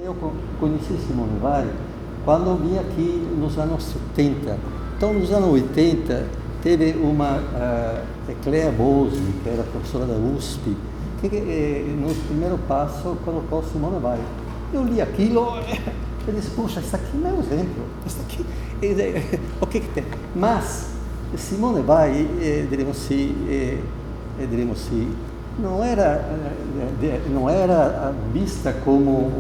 Eu conheci Simone Weil quando eu vim aqui nos anos 70. Então, nos anos 80, teve uma Clea Bosi, que era professora da USP, que no primeiro passo colocou Simone Weil. Eu li aquilo e disse, puxa, isso aqui não é um exemplo. Isso aqui, o que tem? Mas Simone Weil, não era vista como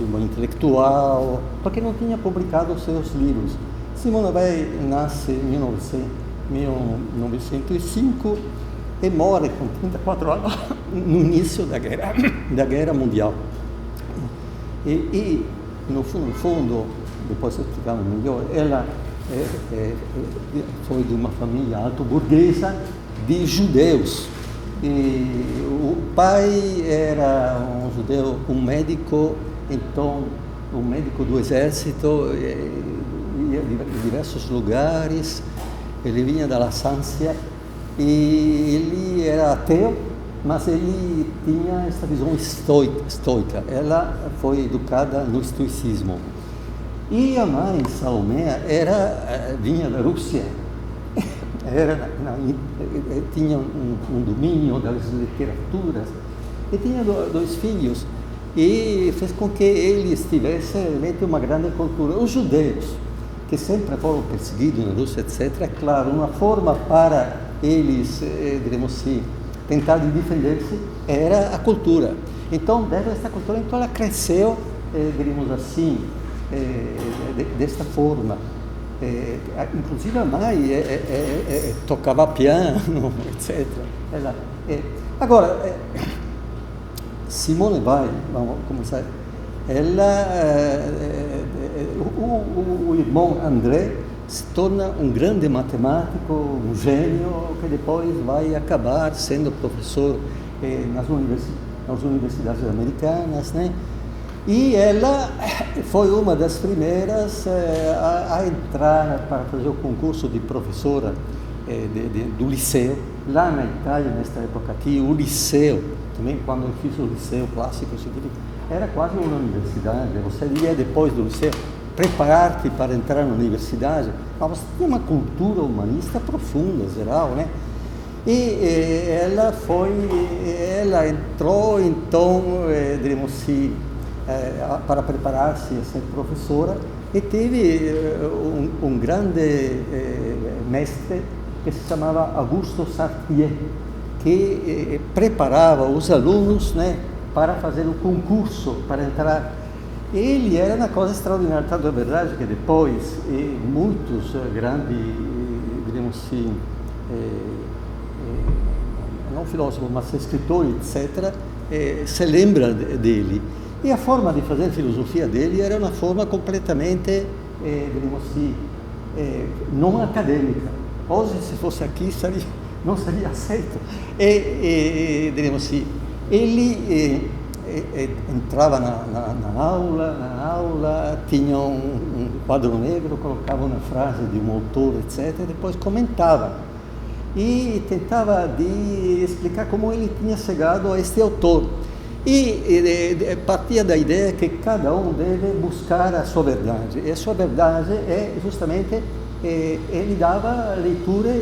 uma intelectual, porque não tinha publicado os seus livros. Simone Weil nasce em 1905 e morre com 34 anos no início da Guerra Mundial. E no fundo, depois eu explicar melhor, ela foi de uma família alto-burguesa de judeus. E o pai era um judeu, um médico, então um médico do exército, ia em diversos lugares. Ele vinha da Alsácia e ele era ateu, mas ele tinha essa visão estoica. Ela foi educada no estoicismo. E a mãe, Salomé, vinha da Rússia. Tinha um domínio das literaturas e tinha dois filhos, e fez com que eles tivessem uma grande cultura. Os judeus, que sempre foram perseguidos na Rússia, etc., é claro, uma forma para eles, tentar de defender-se era a cultura. Então, dessa cultura, então ela cresceu, desta forma. Inclusive a mãe tocava piano, etc. Agora, Simone Weil, vamos começar. O irmão André se torna um grande matemático, um gênio, que depois vai acabar sendo professor nas universidades americanas, né? E ela foi uma das primeiras a entrar para fazer o concurso de professora do liceu. Lá na Itália, nesta época aqui, o liceu, também quando eu fiz o liceu clássico, era quase uma universidade. Você ia depois do liceu preparar-te para entrar na universidade, mas você tinha uma cultura humanista profunda, geral, né? E ela entrou, então, para preparar-se a ser professora, e teve um grande mestre que se chamava Augusto Sartier, que preparava os alunos, né, para fazer o concurso, para entrar. Ele era uma coisa extraordinária, tanto é verdade que depois muitos grandes, não filósofos, mas escritores, etc., se lembram dele. E a forma de fazer filosofia dele era uma forma completamente, não acadêmica. Hoje, se fosse aqui, não seria aceito. Ele entrava na aula, tinha um quadro negro, colocava uma frase de um autor, etc., e depois comentava. E tentava de explicar como ele tinha chegado a este autor. E partia da ideia que cada um deve buscar a sua verdade. E a sua verdade é justamente, ele dava leitura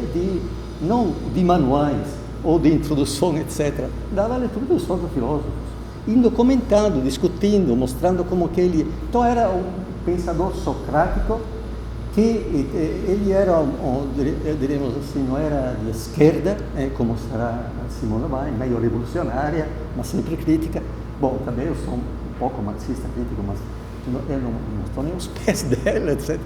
não de manuais ou de introdução, etc. Dava leitura dos outros filósofos, indo comentando, discutindo, mostrando como que ele... Então era um pensador socrático, que ele era, diremos assim, não era de esquerda, como será Simone Weil, meio revolucionária, mas sempre crítica. Bom, também eu sou um pouco marxista crítico, mas eu não estou nem aos pés dela, etc.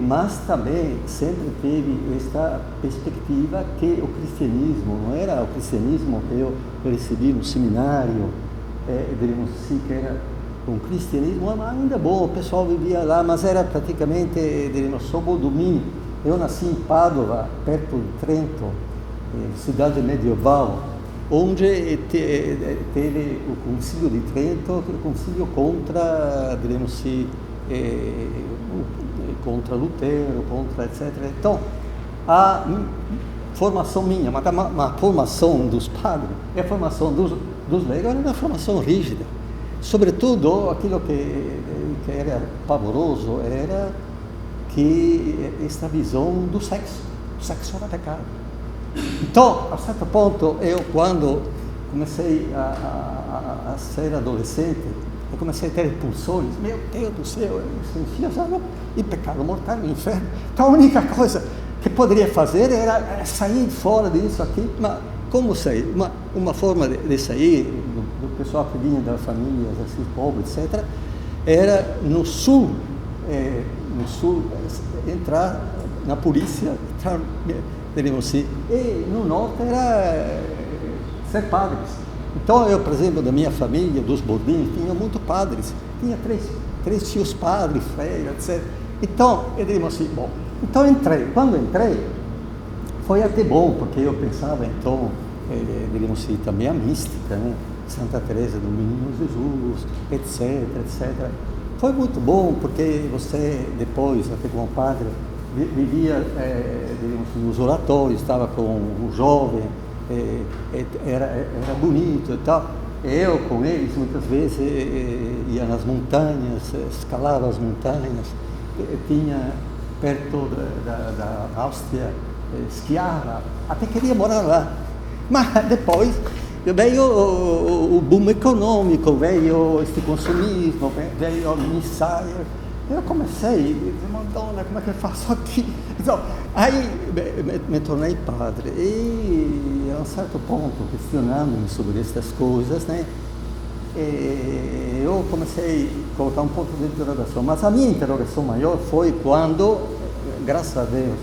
Mas também sempre teve esta perspectiva que o cristianismo, não era o cristianismo que eu recebi no seminário, diremos assim, que era um cristianismo ainda bom, o pessoal vivia lá, mas era praticamente, diremos, sob o domínio. Eu nasci em Padova, perto de Trento, cidade medieval, onde teve o Concílio de Trento, o concílio contra, diremos assim, contra Lutero, contra etc. Então, a formação minha, mas a formação dos padres é a formação dos leigos era uma formação rígida. Sobretudo, aquilo que era pavoroso era que esta visão do sexo era pecado. Então, a certo ponto, eu quando comecei a ser adolescente, eu comecei a ter pulsões, meu Deus do céu, eu sentia e pecado mortal no inferno. Então a única coisa que poderia fazer era sair fora disso aqui, mas como sair? Uma forma de sair do pessoal que vinha das famílias assim, pobres, etc., era no sul, entrar na polícia, diríamos assim, e no norte era ser padres. Então eu, por exemplo, da minha família, dos Bordins, tinha muitos padres, tinha três tios padres, freiras, etc. Então, eu diríamos assim, bom, então entrei. Quando entrei, foi até bom, porque eu pensava, então, diríamos assim, também a mística, né? Santa Teresa do Menino Jesus, etc, etc. Foi muito bom, porque você, depois, até como padre, vivia, diríamos assim, nos oratórios, estava com um jovem, era bonito e tal. Eu com eles muitas vezes ia nas montanhas, escalava as montanhas, tinha perto da Áustria, esquiava, até queria morar lá. Mas depois veio o boom econômico, veio este consumismo, veio o ensaio. Eu comecei, Madonna, como é que eu faço aqui? Então, aí me tornei padre e a um certo ponto, questionando-me sobre estas coisas, né, eu comecei a colocar um ponto de interrogação. Mas a minha interrogação maior foi quando, graças a Deus,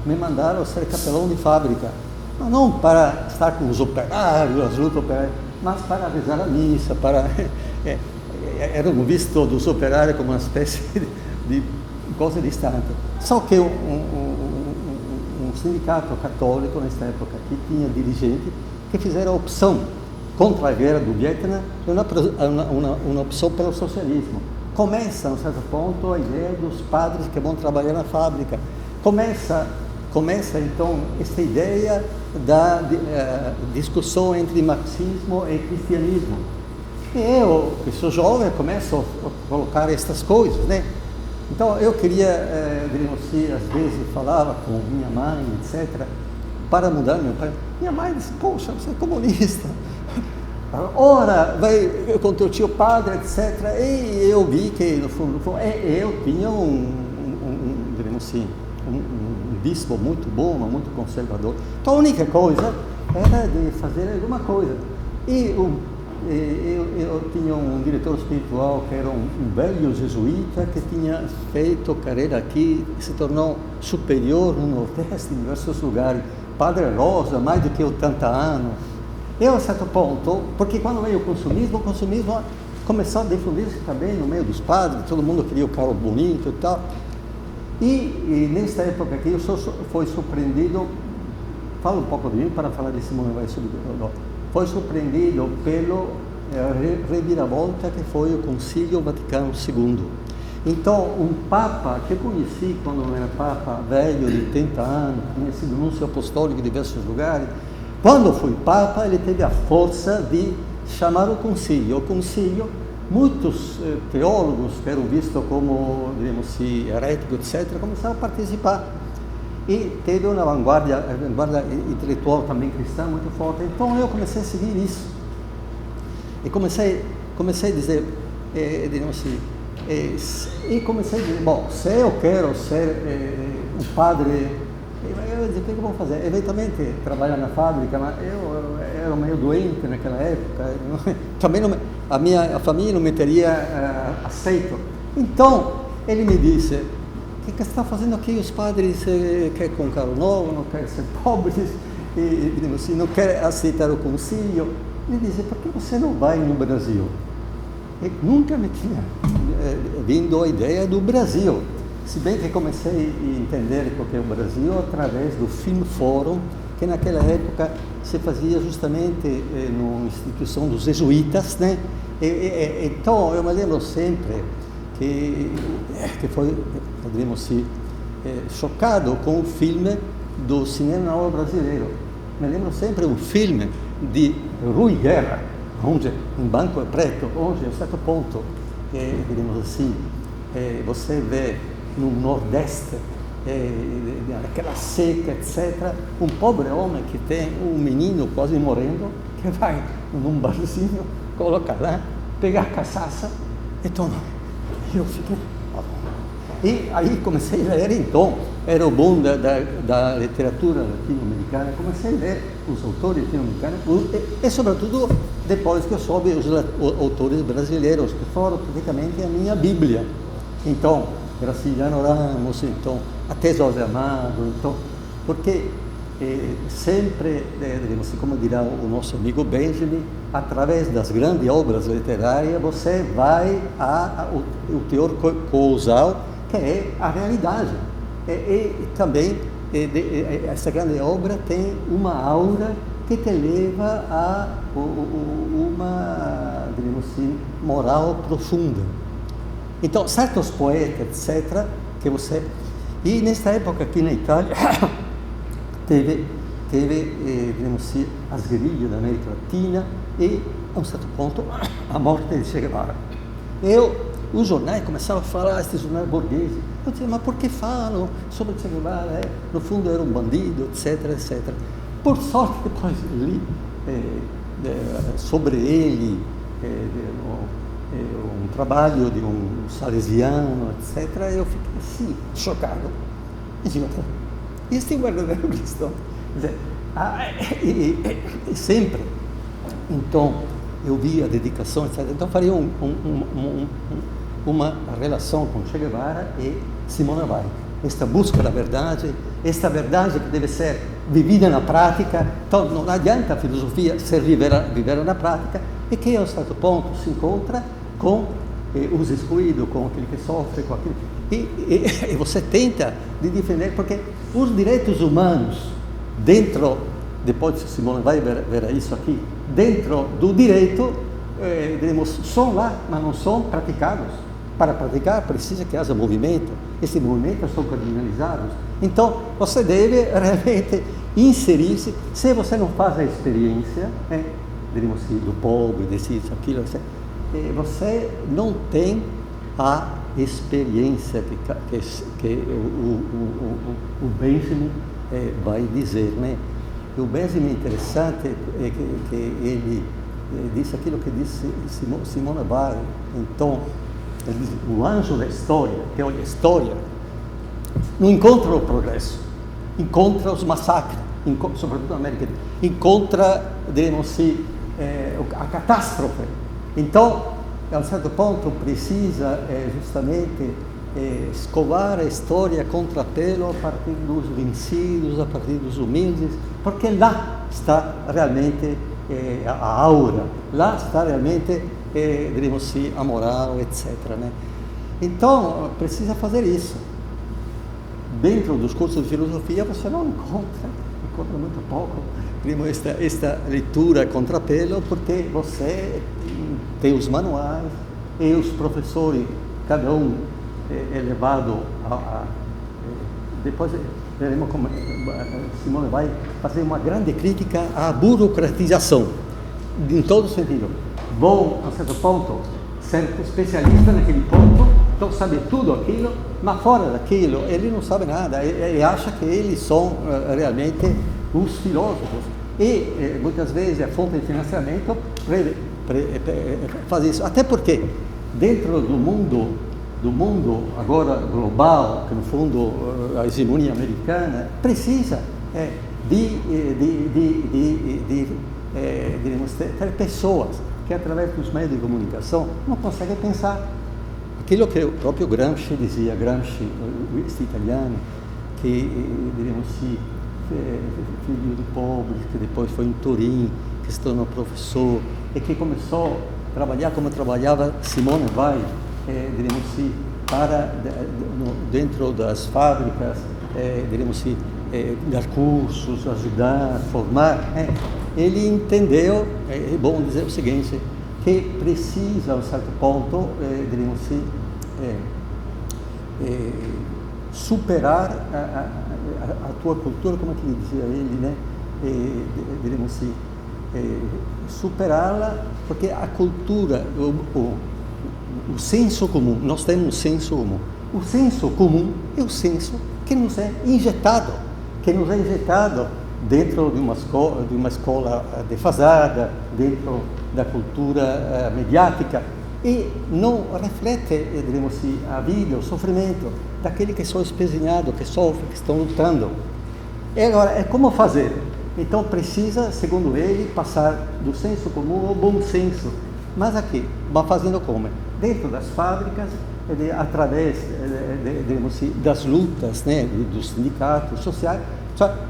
me mandaram ser capelão de fábrica. Mas não para estar com os operários, as lutas operárias, mas para rezar a missa, era visto dos operários como uma espécie de coisa distante. Só que um sindicato católico, nessa época, que tinha dirigente que fizeram a opção contra a guerra do Vietnã, uma opção pelo socialismo. Começa, a um certo ponto, a ideia dos padres que vão trabalhar na fábrica. Começa então esta ideia da discussão entre marxismo e cristianismo. E eu, que sou jovem, começo a colocar estas coisas, né? Então eu queria, diríamos assim, às vezes falava com minha mãe, etc., para mudar meu pai. Minha mãe disse, poxa, você é comunista. Ora, vai com teu tio padre, etc. E eu vi que, no fundo, eu tinha diríamos assim, um bispo muito bom, mas muito conservador. Então a única coisa era de fazer alguma coisa. E eu tinha um diretor espiritual que era um velho jesuíta que tinha feito carreira aqui, se tornou superior no Nordeste, em diversos lugares. Padre Rosa, mais do que 80 anos. Eu, a certo ponto, porque quando veio o consumismo começou a difundir-se também no meio dos padres, todo mundo queria o carro bonito e tal. E nessa época aqui eu fui surpreendido, falo um pouco de mim para falar de Simone Weil sobre foi surpreendido pelo reviravolta que foi o Concílio Vaticano II. Então, um Papa que eu conheci quando eu era Papa, velho, de 80 anos, tinha sido núncio apostólico em diversos lugares, quando foi Papa, ele teve a força de chamar o Concílio. O Concílio, muitos teólogos que eram vistos como, digamos assim, heréticos, etc., começaram a participar. E teve uma vanguarda intelectual também cristã muito forte. Então eu comecei a seguir isso. E comecei a dizer, digamos assim, e comecei a dizer, bom, se eu quero ser um padre, eu disse, o que eu vou fazer? Eventualmente trabalhar na fábrica, mas eu era meio doente naquela época, também não, a família não me teria aceito. Então ele me disse, o que você está fazendo aqui? Os padres querem com carro novo, não querem ser pobres, e assim, não querem aceitar o concílio. Ele disse, por que você não vai no Brasil? E nunca me tinha vindo a ideia do Brasil. Se bem que comecei a entender o que é o Brasil através do Film Forum, que naquela época se fazia justamente na instituição dos jesuítas, né? Então eu me lembro sempre que foi, poderíamos dizer, chocado com o filme do cinema brasileiro. Me lembro sempre um filme de Rui Guerra, onde um banco é preto, onde a um certo ponto, diremos assim, você vê no Nordeste, aquela seca, etc., um pobre homem que tem um menino quase morrendo, que vai num barzinho, coloca lá, pega a cachaça e toma. Eu fiquei... E aí comecei a ler, então, era o bom da literatura latino-americana, comecei a ler os autores latino-americanos e, sobretudo, depois que eu soube os autores brasileiros, que foram praticamente a minha Bíblia. Então, Graciliano Ramos, então, até José Amado, então, porque sempre, digamos assim, como dirá o nosso amigo Benjamin, através das grandes obras literárias, você vai ao teor causal, que é a realidade. E também, essa grande obra tem uma aura que te leva a uma, digamos assim, moral profunda. Então, certos poetas, etc., que você... E nesta época aqui na Itália, teve digamos assim, as guerrilhas da América Latina e, a um certo ponto, a morte de Che Guevara. Os jornais começaram a falar, esses jornais burgueses, eu disse, mas por que falam sobre Che Guevara? No fundo era um bandido, etc., etc. Por sorte, depois li sobre ele, um trabalho de um salesiano, etc., eu fiquei assim, chocado. E digo, este é um verdadeiro cristão. E sempre, então, eu vi a dedicação, etc. Então, faria uma relação com Che Guevara e Simone Weil. Esta busca da verdade, esta verdade que deve ser vivida na prática. Então, não adianta a filosofia ser vivida na prática, e que, a um certo ponto, se encontra com os excluídos, com aquele que sofre, com aquele... E você tenta de defender, porque os direitos humanos, dentro, depois Simone vai ver isso aqui, dentro do direito, são lá, mas não são praticados. Para praticar, precisa que haja movimento. Esses movimentos são cardinalizados. Então, você deve realmente inserir-se. Se você não faz a experiência, diremos assim, do pobre, desse, aquilo, você não tem a experiência que o Benjamin vai dizer, né? O Benjamin é interessante, que ele disse aquilo que disse Simone Weil. Então, ele diz, o anjo da história, que olha a história, não encontra o progresso, encontra os massacres, sobretudo na América, encontra, diremos assim, a catástrofe. Então, a um certo ponto, precisa justamente escovar a história contra pelo a partir dos vencidos, a partir dos humildes, porque lá está realmente a aura, lá está realmente, diremos assim, a moral, etc., né? Então, precisa fazer isso. Dentro dos cursos de filosofia, você não encontra muito pouco, primo, esta leitura contra pelo, porque você tem os manuais e os professores, cada um é levado depois veremos como Simone vai fazer uma grande crítica à burocratização, em todo sentido. Vão, a certo ponto, ser especialista naquele ponto, então sabe tudo aquilo, mas fora daquilo ele não sabe nada, e acha que eles são realmente os filósofos. E muitas vezes a fonte de financiamento faz isso, até porque dentro do mundo agora global, que no fundo a hegemonia americana precisa diremos, ter pessoas que através dos meios de comunicação não conseguem pensar. Aquilo que o próprio Gramsci dizia, este italiano, que, diremos assim, filho de pobres, que depois foi em Turim, que se tornou professor, e que começou a trabalhar como trabalhava Simone Weil, diremos assim, dentro das fábricas, diremos assim, dar cursos, ajudar, formar. Ele entendeu, é bom dizer o seguinte, que precisa, a um certo ponto, diremos assim, superar a tua cultura, como é que dizia ele, né? Diremos assim, superá-la, porque a cultura, o senso comum, nós temos um senso comum. O senso comum é o senso que nos é injetado, dentro de uma escola defasada, dentro da cultura mediática, e não reflete, diremos assim, a vida, o sofrimento daqueles que são espezinhados, que sofrem, que estão lutando. E agora, é como fazer? Então precisa, segundo ele, passar do senso comum ao bom senso. Mas aqui, vai fazendo como? Dentro das fábricas, através digamos assim, das lutas, né, dos sindicatos sociais,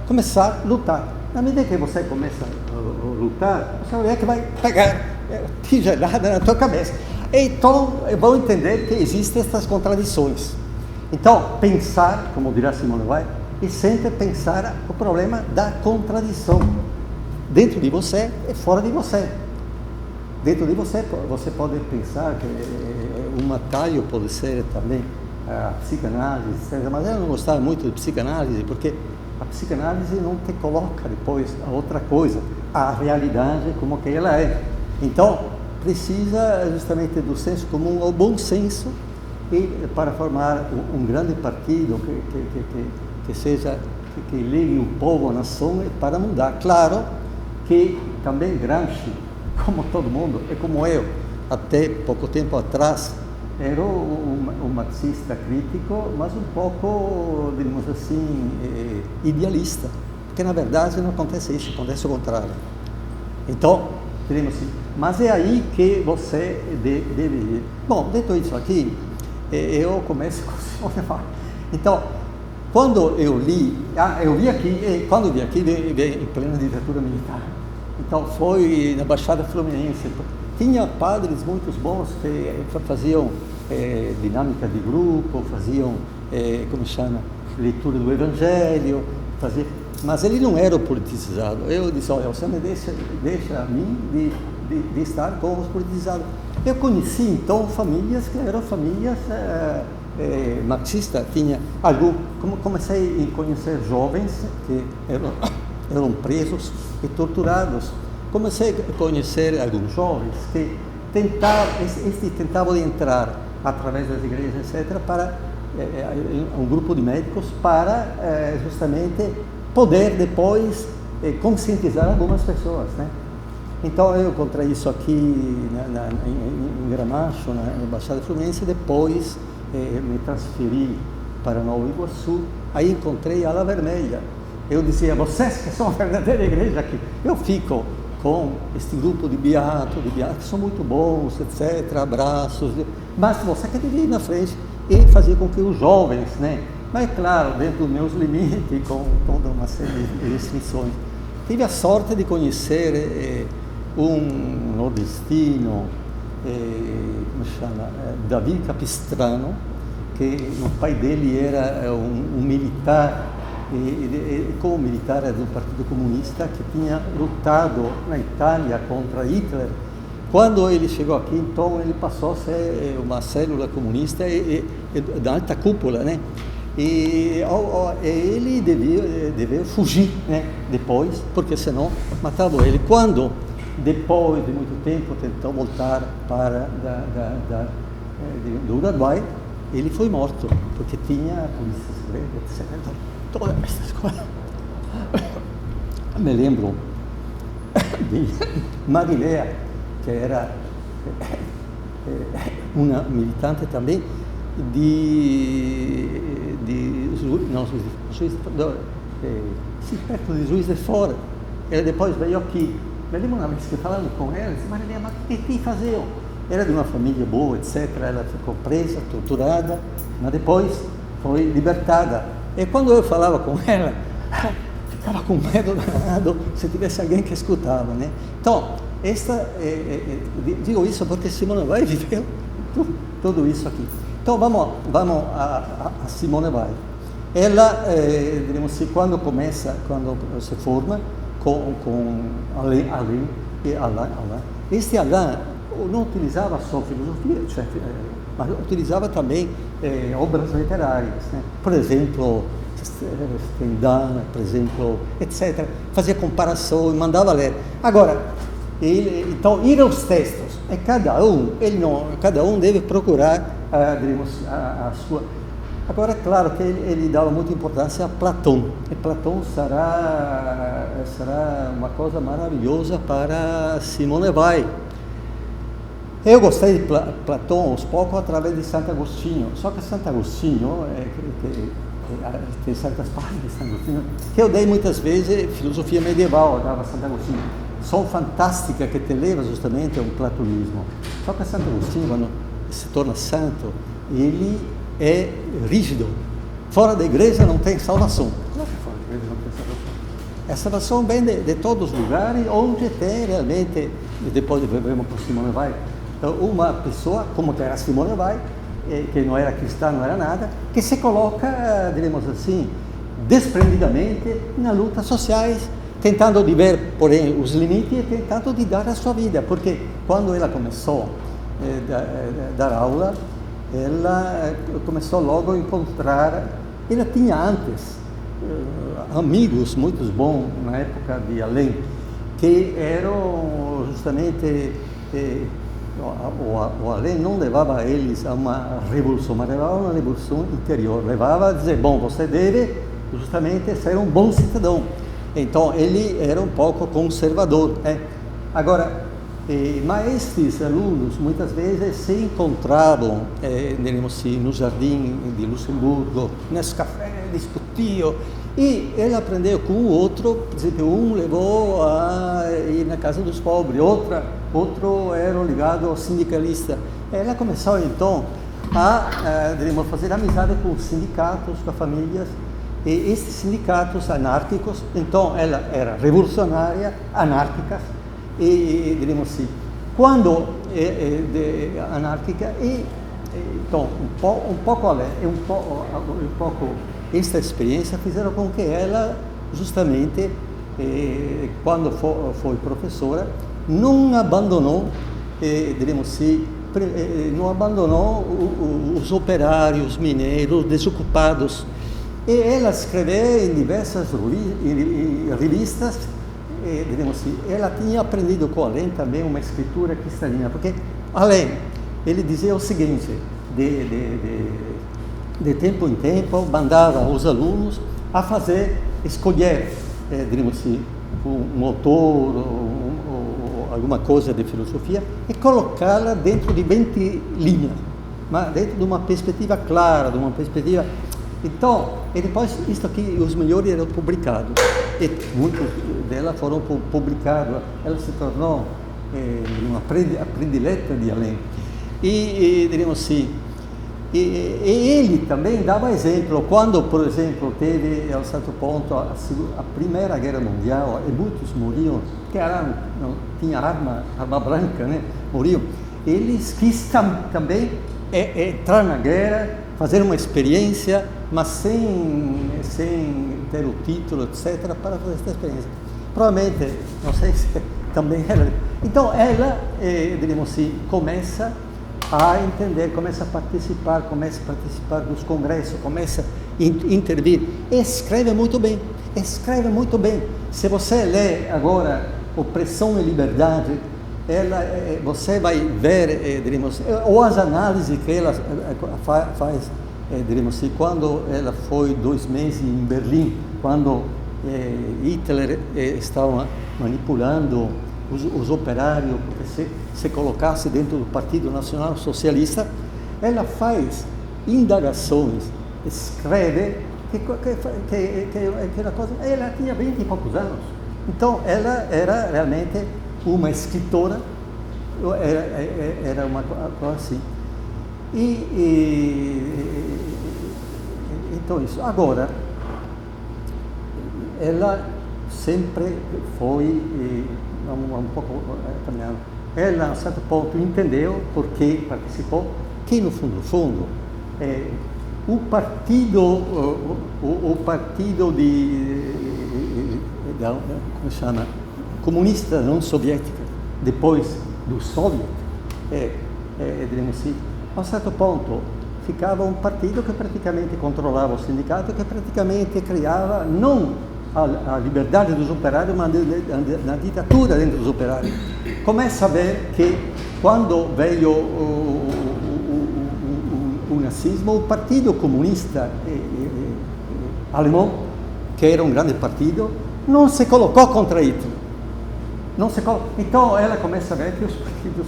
começar a lutar. Na medida que você começa a lutar, você vai ver que vai pegar tigelada na tua cabeça. Então, vão entender que existem essas contradições. Então, pensar, como dirá Simone Weil, e sempre pensar o problema da contradição. Dentro de você e fora de você. Dentro de você, você pode pensar que um atalho pode ser também a psicanálise, mas eu não gostava muito de psicanálise, porque a psicanálise não te coloca depois a outra coisa, a realidade como que ela é. Então, precisa justamente do senso comum ao bom senso, e para formar um grande partido que seja, que ligue o povo, a nação, para mudar. Claro que também Gramsci, como todo mundo, e como eu, até pouco tempo atrás, era um marxista crítico, mas um pouco, digamos assim, idealista, porque na verdade não acontece isso, acontece o contrário. Então, diremos assim, mas é aí que você deve ir. Bom, dito isso aqui, eu começo com Simone Weil. Então, quando eu li, quando eu vi aqui, em plena ditadura militar. Então, foi na Baixada Fluminense. Tinha padres muito bons que faziam dinâmica de grupo, faziam, como chama, leitura do Evangelho, mas ele não era o politizado. Eu disse, olha, você me deixa a mim de estar com os politizados. Eu conheci, então, famílias que eram famílias marxistas. Comecei a conhecer jovens que eram presos e torturados. Comecei a conhecer alguns jovens que tentavam entrar através das igrejas, etc., para um grupo de médicos para justamente poder depois conscientizar algumas pessoas, né? Então eu encontrei isso aqui em Gramacho, na Baixada Fluminense, e depois me transferi para Nova Iguaçu. Aí encontrei a Ala Vermelha. Eu dizia, vocês que são a verdadeira igreja aqui, eu fico com este grupo de beatos, que são muito bons, etc., abraços, mas você que devia ir na frente e fazer com que os jovens, né? Mas claro, dentro dos meus limites, com toda uma série de restrições. Tive a sorte de conhecer um nordestino, como chama, Davi Capistrano, que o pai dele era um militar, como militar era do Partido Comunista, que tinha lutado na Itália contra Hitler. Quando ele chegou aqui, então, ele passou a ser uma célula comunista da alta cúpula, né? E ele devia fugir, né? Depois, porque senão matavam ele. Quando, depois de muito tempo, tentou voltar do Uruguai, ele foi morto, porque tinha a polícia secreta, etc. Todas essas coisas. Me lembro de Marilea, que era uma militante também perto de Juiz de Fora. Ela depois veio aqui. Me lembro uma vez que falando com ela, disse, Marilea, mas o que te faziam? Era de uma família boa, etc. Ela ficou presa, torturada, mas depois foi libertada. E quando eu falava com ela, ficava com medo danado se tivesse alguém que escutava, né? Então, digo isso porque Simone Weil viveu tudo isso aqui. Então, vamos a Simone Weil. Ela, diremos assim, quando se forma com Alain e Alain. Este Alain não utilizava só filosofia, mas utilizava também obras literárias, né? Por exemplo, Stendhal, por exemplo, etc. Fazia comparações, mandava ler. Agora, então, ir aos textos, cada um deve procurar, digamos, a sua... Agora, é claro que ele dava muita importância a Platão, e Platão será uma coisa maravilhosa para Simone Weil. Eu gostei de Platão aos poucos através de Santo Agostinho, só que Santo Agostinho, tem certas partes de Santo Agostinho, que eu dei muitas vezes filosofia medieval, eu dava Santo Agostinho, são fantásticas, que te leva justamente a um platonismo. Só que Santo Agostinho, quando se torna santo, ele é rígido. Fora da igreja não tem salvação. Como é que fora da igreja não tem salvação? A salvação vem de todos os lugares onde tem realmente, e depois vemos por Simone Weil, uma pessoa, como que era Simone Weil, que não era cristã, não era nada, que se coloca, diremos assim, desprendidamente nas lutas sociais, tentando de ver, porém, os limites e tentando de dar a sua vida, porque quando ela começou a dar aula, ela começou logo a encontrar, ela tinha antes amigos muito bons na época de Além, que eram justamente, o Além não levava eles a uma revolução, mas levava a uma revolução interior, levava a dizer, bom, você deve justamente ser um bom cidadão. Então ele era um pouco conservador. Agora, mas estes alunos muitas vezes se encontravam, digamos assim, no jardim de Luxemburgo, nesse café, discutiam, e ele aprendeu com o outro. Por exemplo, um levou a ir na casa dos pobres, outro era ligado ao sindicalista. Ela começou então a digamos, fazer amizade com os sindicatos, com as famílias, e esses sindicatos anárquicos. Então ela era revolucionária, anárquica, e diremos assim, quando anárquica, então um pouco além, um pouco esta experiência fizeram com que ela justamente, quando foi professora, não abandonou, diremos assim, não abandonou os operários, mineiros, desocupados, e ela escreveu em diversas revistas. Digamos assim, ela tinha aprendido com Além também uma escritura cristalina, porque Além, ele dizia o seguinte, de tempo em tempo, mandava os alunos a escolher, digamos assim, um autor ou alguma coisa de filosofia e colocá-la dentro de 20 linhas, mas dentro de uma perspectiva clara, de uma perspectiva... Então, e depois, isto aqui, os melhores eram publicados, e muitos delas foram publicados, ela se tornou uma predileta de Além. E diríamos assim, e ele também dava exemplo, quando, por exemplo, teve, a certo ponto, a Primeira Guerra Mundial, e muitos morriam, que não tinha arma branca, né? Morriam. Ele quis também entrar na guerra, fazer uma experiência, mas sem ter o título, etc., para fazer essa experiência. Provavelmente, não sei se também ela... Então, ela, diríamos assim, começa a entender, começa a participar dos congressos, começa a intervir, escreve muito bem. Se você lê agora Opressão e Liberdade, você vai ver, diríamos, ou as análises que ela faz, diríamos assim, quando ela foi 2 meses em Berlim, quando Hitler estava manipulando os operários, porque se colocasse dentro do Partido Nacional Socialista, ela faz indagações, escreve, aquela coisa. Ela tinha 20 e poucos anos, então ela era realmente uma escritora, era uma coisa assim. Então isso. Agora, ela sempre foi um pouco caminhando. Ela, a certo ponto, entendeu, porque participou, que no fundo, o partido como chama, comunista da União Soviética, depois do Soviet, digamos assim, a certo ponto ficava um partido que praticamente controlava o sindicato, que praticamente criava não a liberdade dos operários, mas na ditadura dentro dos operários. Começa a ver que quando veio o nazismo, o Partido Comunista alemão, que era um grande partido, não se colocou contra Hitler. Então ela começa a ver que os partidos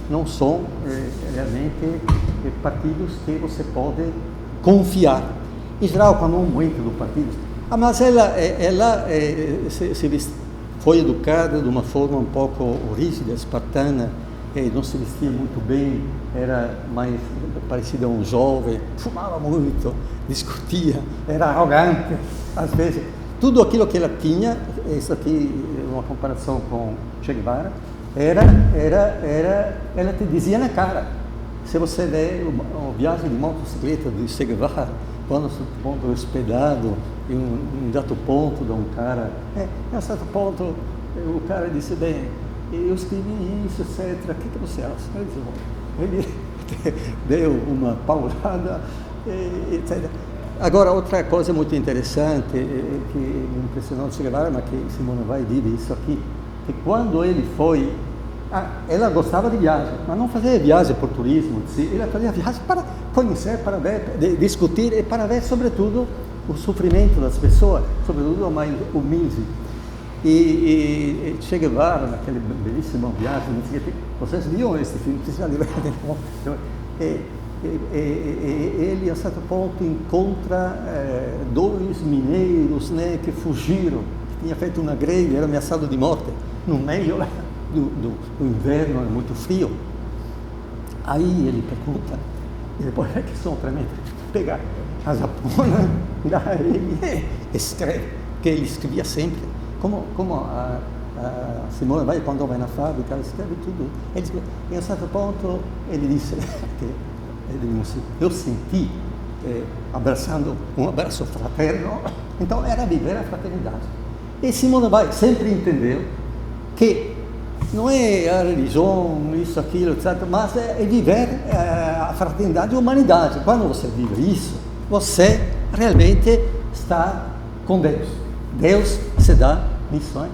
não são realmente partidos que você pode confiar. Em geral, quando um entra do partido, mas ela foi educada de uma forma um pouco rígida, espartana, não se vestia muito bem, era mais parecida a um jovem, fumava muito, discutia, era arrogante, às vezes. Tudo aquilo que ela tinha, isso aqui é uma comparação com Che Guevara, ela te dizia na cara. Se você vê a viagem de motocicleta do Che Guevara, quando se ponto hospedado em um dado ponto de um cara, em um certo ponto o cara disse, bem, eu escrevi isso, etc. O que você acha? Ele deu uma paulada, etc. Agora, outra coisa muito interessante que me impressionou no Che Guevara, mas que Simone Weil diz isso aqui, que quando ele foi, ela gostava de viagem, mas não fazia viagem por turismo, ela fazia viagem para conhecer, para ver, discutir e para ver, sobretudo, o sofrimento das pessoas, sobretudo o mais humilde. E Che Guevara, naquela belíssima viagem, vocês viram esse filme? Ele, a certo ponto, encontra dois mineiros, né, que fugiram, que tinham feito uma greve, eram ameaçados de morte, no meio do inverno, é muito frio. Aí ele pergunta, e depois é que são tremendo, pega a japona, dá ele escreve, que ele escrevia sempre, como a Simone vai quando vai na fábrica, ela escreve tudo. Ele escreve, e a um certo ponto ele disse que eu senti abraçando um abraço fraterno, então era viver a fraternidade. E Simone Weil sempre entendeu que não é a religião, isso, aquilo, etc., mas é viver a fraternidade e a humanidade. Quando você vive isso, você realmente está com Deus. Deus se dá missões.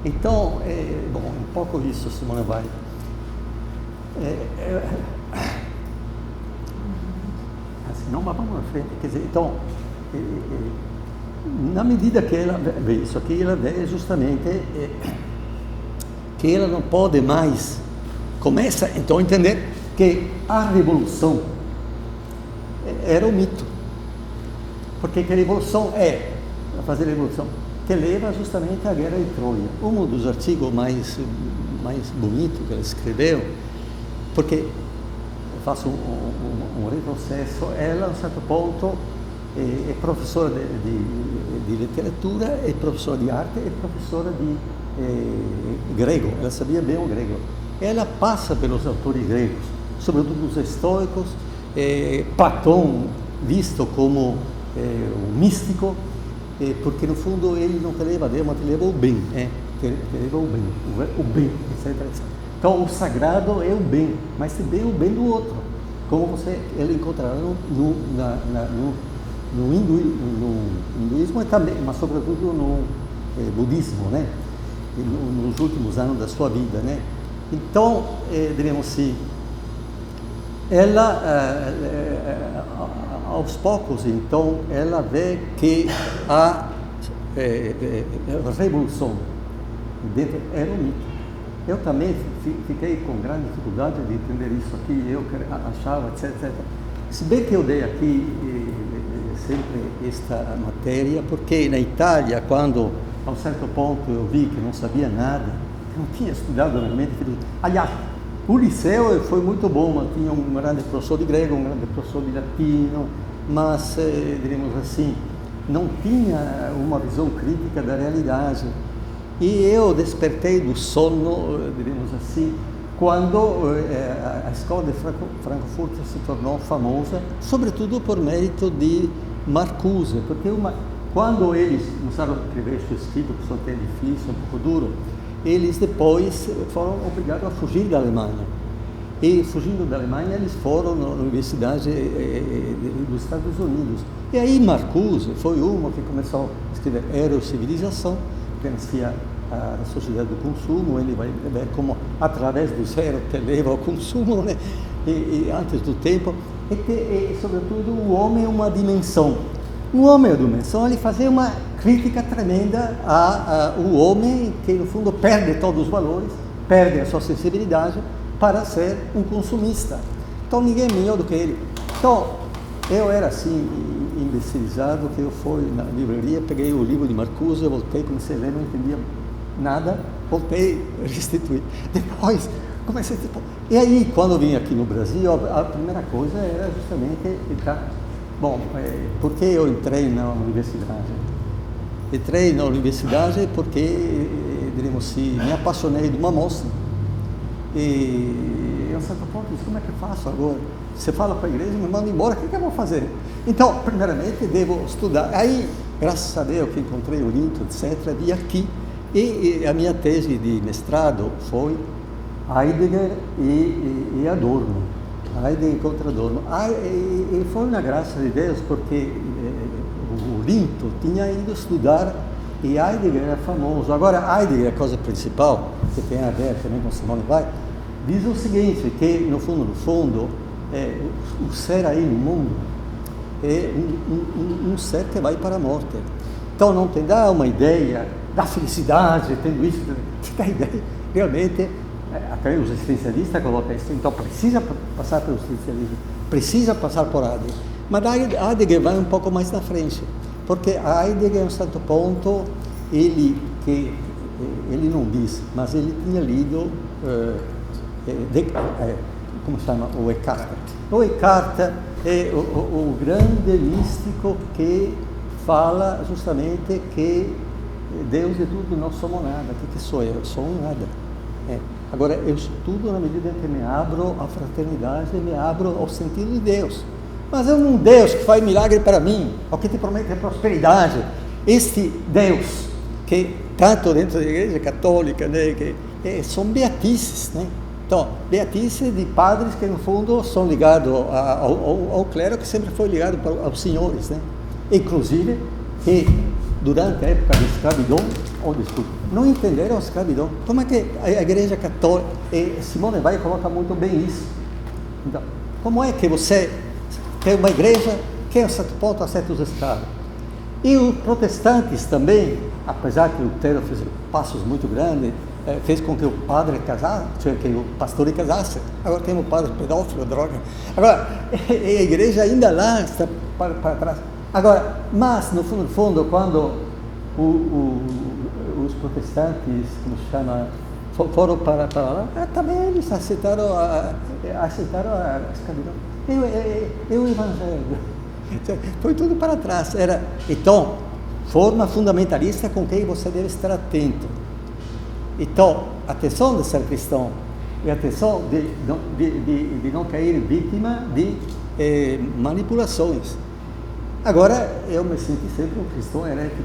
Então, bom, um pouco isso, Simone Weil. Assim, não, mas vamos à frente. Quer dizer, então, na medida que ela vê isso aqui, ela vê justamente que ela não pode mais, começa então a entender que a revolução era um mito, porque que a revolução fazer a revolução que leva justamente à guerra de Troia. Um dos artigos mais bonitos que ela escreveu, porque eu faço um retrocesso, ela a um certo ponto é professora de literatura, é professora de arte, é professora de grego, ela sabia bem o grego. Ela passa pelos autores gregos, sobretudo os estoicos, Platão visto como o místico, porque no fundo ele não te leva a Deus, mas te leva ao bem, te leva ao bem, o bem, etc. Então o sagrado é o bem, mas também o bem do outro, como ele encontrará no hinduísmo e também, mas sobretudo no budismo, né? Nos últimos anos da sua vida, né? Então, diremos assim, ela, aos poucos, então, ela vê que a revolução dentro era um mito. Eu também fiquei com grande dificuldade de entender isso aqui, eu achava, etc. Se bem que eu dei aqui sempre esta matéria, porque na Itália, quando a um certo ponto eu vi que não sabia nada, que não tinha estudado realmente. Aliás, o liceu foi muito bom, mas tinha um grande professor de grego, um grande professor de latino, mas, diremos assim, não tinha uma visão crítica da realidade. E eu despertei do sono, diremos assim, quando a escola de Frankfurt se tornou famosa, sobretudo por mérito de Marcuse, porque quando eles começaram a escrever esse escrito, que só é difícil, um pouco duro, eles depois foram obrigados a fugir da Alemanha. e fugindo da Alemanha eles foram na Universidade dos Estados Unidos. E aí Marcuse foi um que começou a escrever Erocivilização, que nascia a sociedade do consumo. Ele vai ver como através do zero te leva ao consumo, né? E antes do tempo, e sobretudo o homem é uma dimensão. O homem é uma dimensão, ele fazia uma crítica tremenda ao homem que no fundo perde todos os valores, perde a sua sensibilidade para ser um consumista. Então ninguém é melhor do que ele. Então eu era assim imbecilizado que eu fui na livraria, peguei o livro de Marcuse, eu voltei, comecei a ler, não entendia nada, voltei a restituir. Depois comecei tipo... E aí quando eu vim aqui no Brasil, a primeira coisa era justamente entrar. Bom, por que eu entrei na universidade? Entrei na universidade porque, diremos assim, me apaixonei de uma moça. E a um certo ponto disse, como é que eu faço agora? Você fala para a igreja, me manda embora, o que eu vou fazer? Então, primeiramente, devo estudar. Aí, graças a Deus que encontrei o Linto, etc., vim aqui. E a minha tese de mestrado foi Heidegger e Adorno. Heidegger contra Adorno. E foi uma graça de Deus, porque o Linto tinha ido estudar e Heidegger era famoso. Agora, Heidegger, a coisa principal, que tem a ver também com Simone Weil, diz o seguinte, que no fundo, o ser aí no mundo é um ser que vai para a morte. Então não te dá uma ideia da felicidade, tendo isso, te dá ideia, realmente, até os existencialistas colocam isso, então precisa passar pelo existencialismo, precisa passar por Heidegger. Mas Heidegger vai um pouco mais na frente, porque Heidegger, a um certo ponto, ele não diz, mas ele tinha lido, como chama, o Eckhart. O Eckhart é o grande místico que fala justamente que Deus é tudo, não somos nada. O que sou eu? Sou um nada. Agora, eu sou tudo na medida em que me abro à fraternidade, me abro ao sentido de Deus. Mas é um Deus que faz milagre para mim, ou que te promete prosperidade. Este Deus, que tanto dentro da igreja católica, né, que são beatices, né? Então, beatices de padres que no fundo são ligados ao clero, que sempre foi ligado aos senhores, né? Inclusive, que durante a época da escravidão, não entenderam a escravidão. Como é que a igreja católica, Simone Weil coloca muito bem isso. Então, como é que você tem uma igreja que, a certo ponto, aceita os escravos? E os protestantes também, apesar que Lutero fez passos muito grandes, fez com que o padre casasse, que o pastor casasse. Agora temos o padre pedófilo, droga. Agora, a igreja ainda lá está para trás. Agora, mas no fundo, quando os protestantes, como se chama, foram para lá, também eles aceitaram a escravidão. E o evangelho. Foi tudo para trás. Então, forma fundamentalista com quem você deve estar atento. Então, atenção de ser cristão, e atenção de não cair vítima de manipulações. Agora, eu me senti sempre um cristão herético.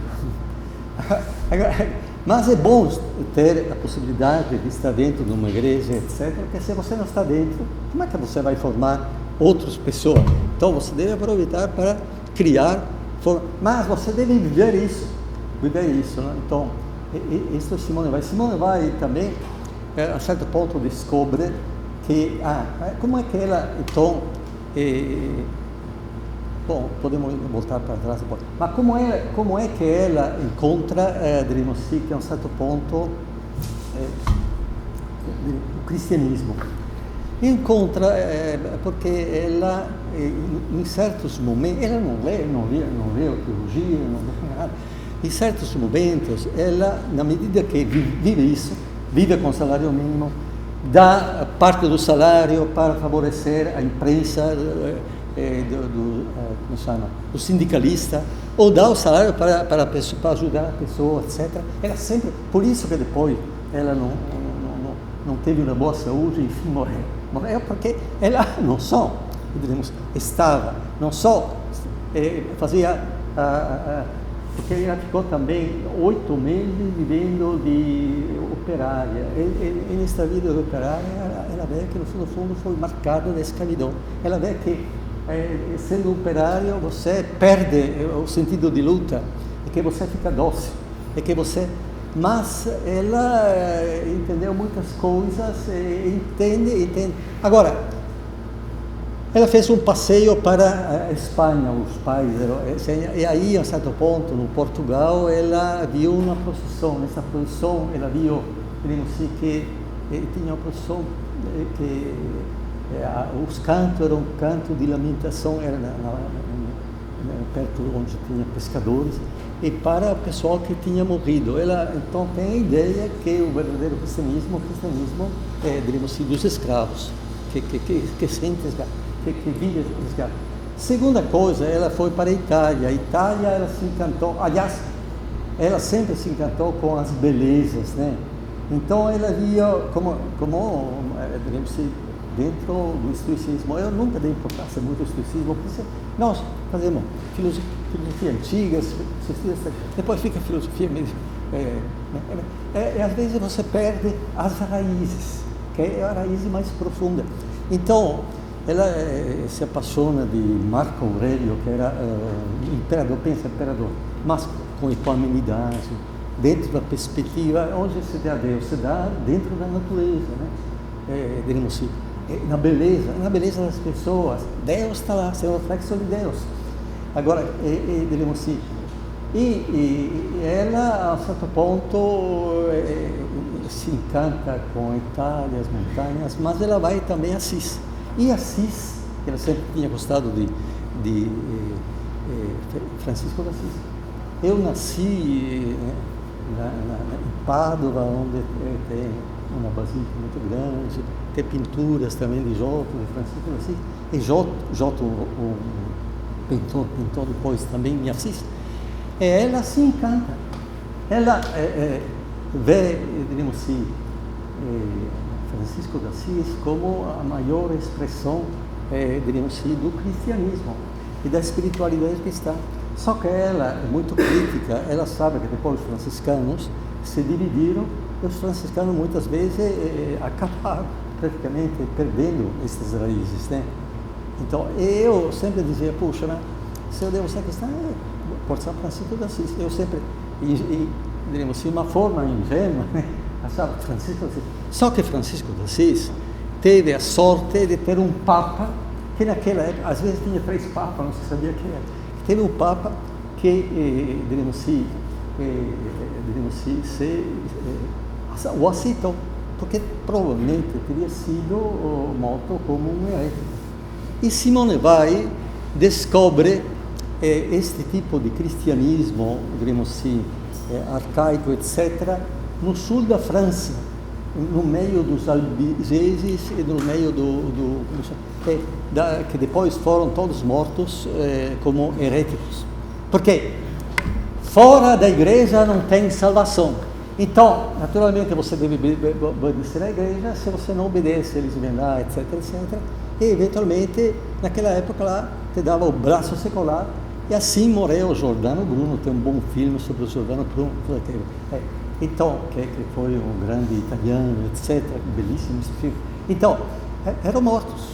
Mas é bom ter a possibilidade de estar dentro de uma igreja, etc., porque se você não está dentro, como é que você vai formar outras pessoas? Então, você deve aproveitar para criar, mas você deve viver isso, né? Então, isso é Simone Weil. Simone Weil também, a certo ponto, descobre que, como é que ela, então, bom, podemos voltar para trás depois, mas como é que ela encontra, diremos assim, que a um certo ponto, o cristianismo? Encontra, porque ela, em certos momentos, ela não lê teologia, não lê nada. Em certos momentos, ela, na medida que vive isso, vive com salário mínimo, dá parte do salário para favorecer a imprensa do sindicalista, ou dá o salário para ajudar a pessoa, etc. Ela sempre, por isso que depois ela não teve uma boa saúde e enfim morreu porque ela não só, fazia porque ela ficou também 8 meses vivendo operária. E nesta vida operária, ela vê que no fundo foi marcada da escravidão. Ela vê que, sendo operário, você perde o sentido de luta, e que você fica dócil, e que você... Mas ela entendeu muitas coisas, entende. Agora, ela fez um passeio para a Espanha, os pais, e aí, a certo ponto, no Portugal, ela viu uma procissão. Nessa procissão, ela viu, digamos assim, que tinha uma procissão que os cantos eram cantos de lamentação, era perto onde tinha pescadores, e para o pessoal que tinha morrido. Ela, então, tem a ideia que o verdadeiro cristianismo é, digamos assim, dos escravos, que sentem que vive resgate. Segunda coisa, ela foi para a Itália. A Itália, ela se encantou, aliás, ela sempre se encantou com as belezas, né? Então ela via como digamos assim, dentro do estoicismo. Eu nunca dei importância muito ao estoicismo, porque nós fazemos filosofia antiga, depois fica filosofia mesmo. Às vezes você perde as raízes, que é a raiz mais profunda. Então, ela se apaixona de Marco Aurélio, que era imperador, mas com equanimidade, dentro da perspectiva, onde se dá a Deus, se dá dentro da natureza, né? Digamos assim, na beleza das pessoas. Deus está lá, é o reflexo de Deus. Agora, digamos assim, e ela, a certo ponto, se encanta com a Itália, as montanhas, mas ela vai também a Assis. E Assis, ela sempre tinha gostado de Francisco de Assis. Eu nasci em Pádua, onde tem uma basílica muito grande, tem pinturas também de Giotto, de Francisco de Assis, e Giotto pintou depois também em Assis. Ela se encanta, ela vê, digamos assim, Francisco de Assis como a maior expressão, digamos assim, do cristianismo e da espiritualidade cristã. Só que ela é muito crítica, ela sabe que depois os franciscanos se dividiram, e os franciscanos muitas vezes acabaram praticamente perdendo essas raízes, né? Então, eu sempre dizia, puxa, né, se eu devo ser cristão, por São Francisco de Assis. Eu sempre, diríamos assim, uma forma ingênua, né, achava Francisco de Assis. Só que Francisco de Assis teve a sorte de ter um papa, que naquela época, às vezes tinha 3 papas, não se sabia quem era. Teve um papa que, diríamos assim, o aceitou, porque provavelmente teria sido morto como um herético. E Simone Weil descobre este tipo de cristianismo, digamos assim, arcaico, etc., no sul da França, no meio dos albigeses e no meio que depois foram todos mortos como heréticos. Porque fora da igreja não tem salvação. Então, naturalmente, você deve obedecer à igreja. Se você não obedece, eles vêm lá, etc, etc. E, eventualmente, naquela época lá, te dava o braço secular. E assim morreu Giordano Bruno. Tem um bom filme sobre o Giordano Bruno. Então, que foi um grande italiano, etc. Belíssimo esse filme. Então, eram mortos.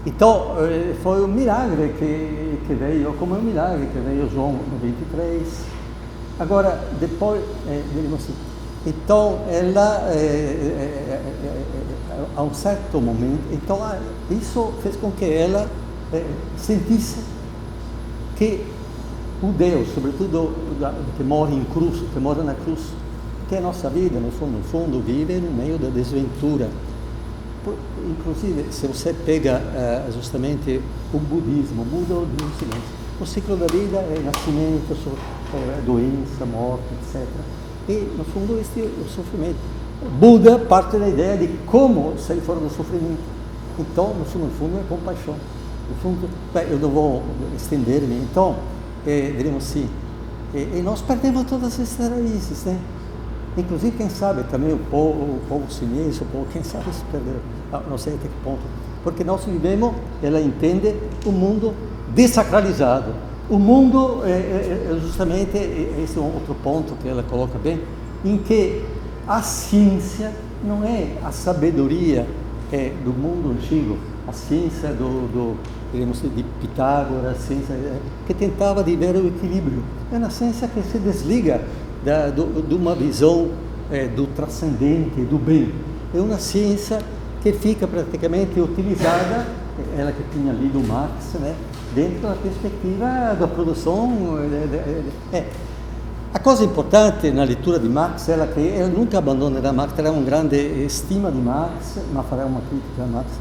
Então, foi um milagre que veio, como um milagre que veio João no 23. Agora, depois, assim, então, ela, a um certo momento, então, isso fez com que ela sentisse que o Deus, sobretudo que morre em cruz, que mora na cruz, que a nossa vida, no fundo, vive no meio da desventura. Inclusive, se você pega justamente o budismo, Buda é o silêncio. O ciclo da vida é nascimento, doença, morte, etc. E, no fundo, este é o sofrimento. Buda parte da ideia de como sair fora do sofrimento. Então, no fundo, é compaixão. No fundo, eu não vou estender-me. Então, diremos assim, e nós perdemos todas essas raízes, né? Inclusive, quem sabe, também o povo chinês, quem sabe se perdeu, não sei até que ponto. Porque nós vivemos, ela entende, um mundo desacralizado. O mundo, justamente, esse é um outro ponto que ela coloca bem, em que a ciência não é a sabedoria do mundo antigo, a ciência digamos, de Pitágoras, a ciência que tentava de ver o equilíbrio. É uma ciência que se desliga de uma visão do transcendente, do bem. É uma ciência que fica praticamente utilizada, ela que tinha lido Marx, né, dentro da perspectiva da produção. A coisa importante na leitura de Marx é que ele nunca abandonerà Marx, terá uma grande estima de Marx, mas fará uma crítica a Marx.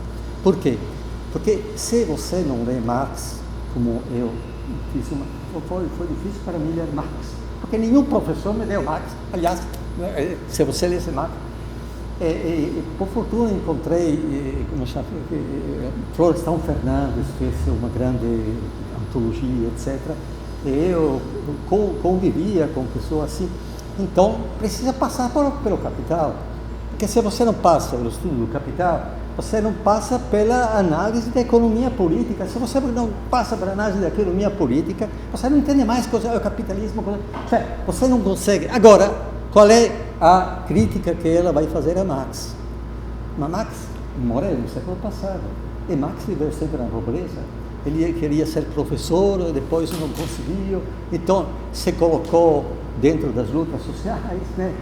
Por quê? Porque se você não lê Marx, como eu fiz, foi difícil para mim ler Marx, porque nenhum professor me deu Marx. Aliás, se você lesse Marx, por fortuna encontrei, como chama, Florestan Fernandes fez uma grande antologia, etc. E eu convivia com pessoas assim. Então, precisa passar pelo Capital, porque se você não passa pelo estudo do Capital, você não passa pela análise da economia política. Se você não passa pela análise da economia política, você não entende mais o capitalismo. Você não consegue. Agora, qual é a crítica que ela vai fazer a Marx? Mas Marx morreu no século passado, e Marx viveu sempre na pobreza. Ele queria ser professor, depois não conseguiu, então se colocou dentro das lutas sociais, né?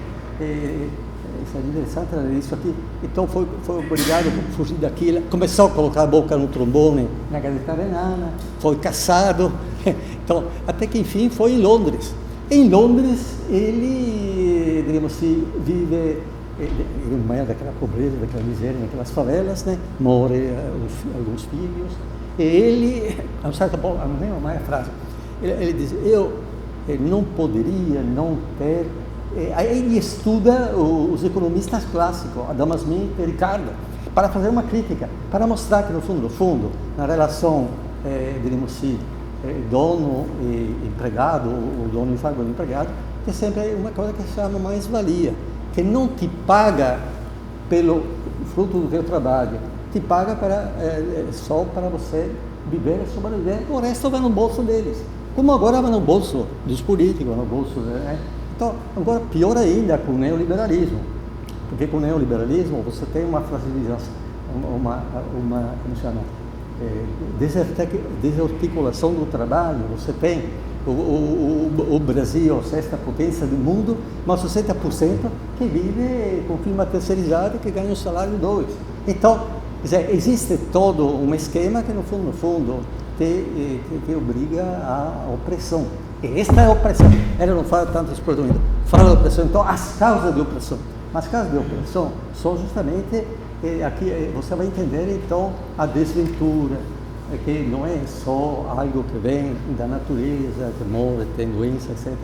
Isso é interessante isso aqui. Então foi obrigado a fugir daquilo, começou a colocar a boca no trombone na Gazeta Renana, foi caçado, então até que enfim foi em Londres. Em Londres ele, digamos assim, vive no meio daquela pobreza, daquela miséria, naquelas favelas, né? Morre alguns filhos. E ele, a um certo ponto, não lembro mais a frase, ele diz, eu não poderia não ter. Aí ele estuda os economistas clássicos, Adam Smith e Ricardo, para fazer uma crítica, para mostrar que no fundo, na relação, digamos assim, dono e empregado, o dono e o empregado, tem sempre uma coisa que se chama mais-valia, que não te paga pelo fruto do teu trabalho, te paga só para você viver e sobreviver, o resto vai no bolso deles, como agora vai no bolso dos políticos, no bolso, né? Então, agora pior ainda com o neoliberalismo, porque com o neoliberalismo você tem uma fragilização, como se chama, desarticulação do trabalho. Você tem o Brasil, a sexta potência do mundo, mas 60% que vive com firma terceirizada que ganha um salário 2. Então, quer dizer, existe todo um esquema que no fundo te obriga à opressão. E esta é a opressão. Ela não fala tanto de exploramento, fala da opressão. Então, as causas de opressão. Mas as causas de opressão são justamente, aqui você vai entender então a desventura, que não é só algo que vem da natureza, que morre, tem doença, etc.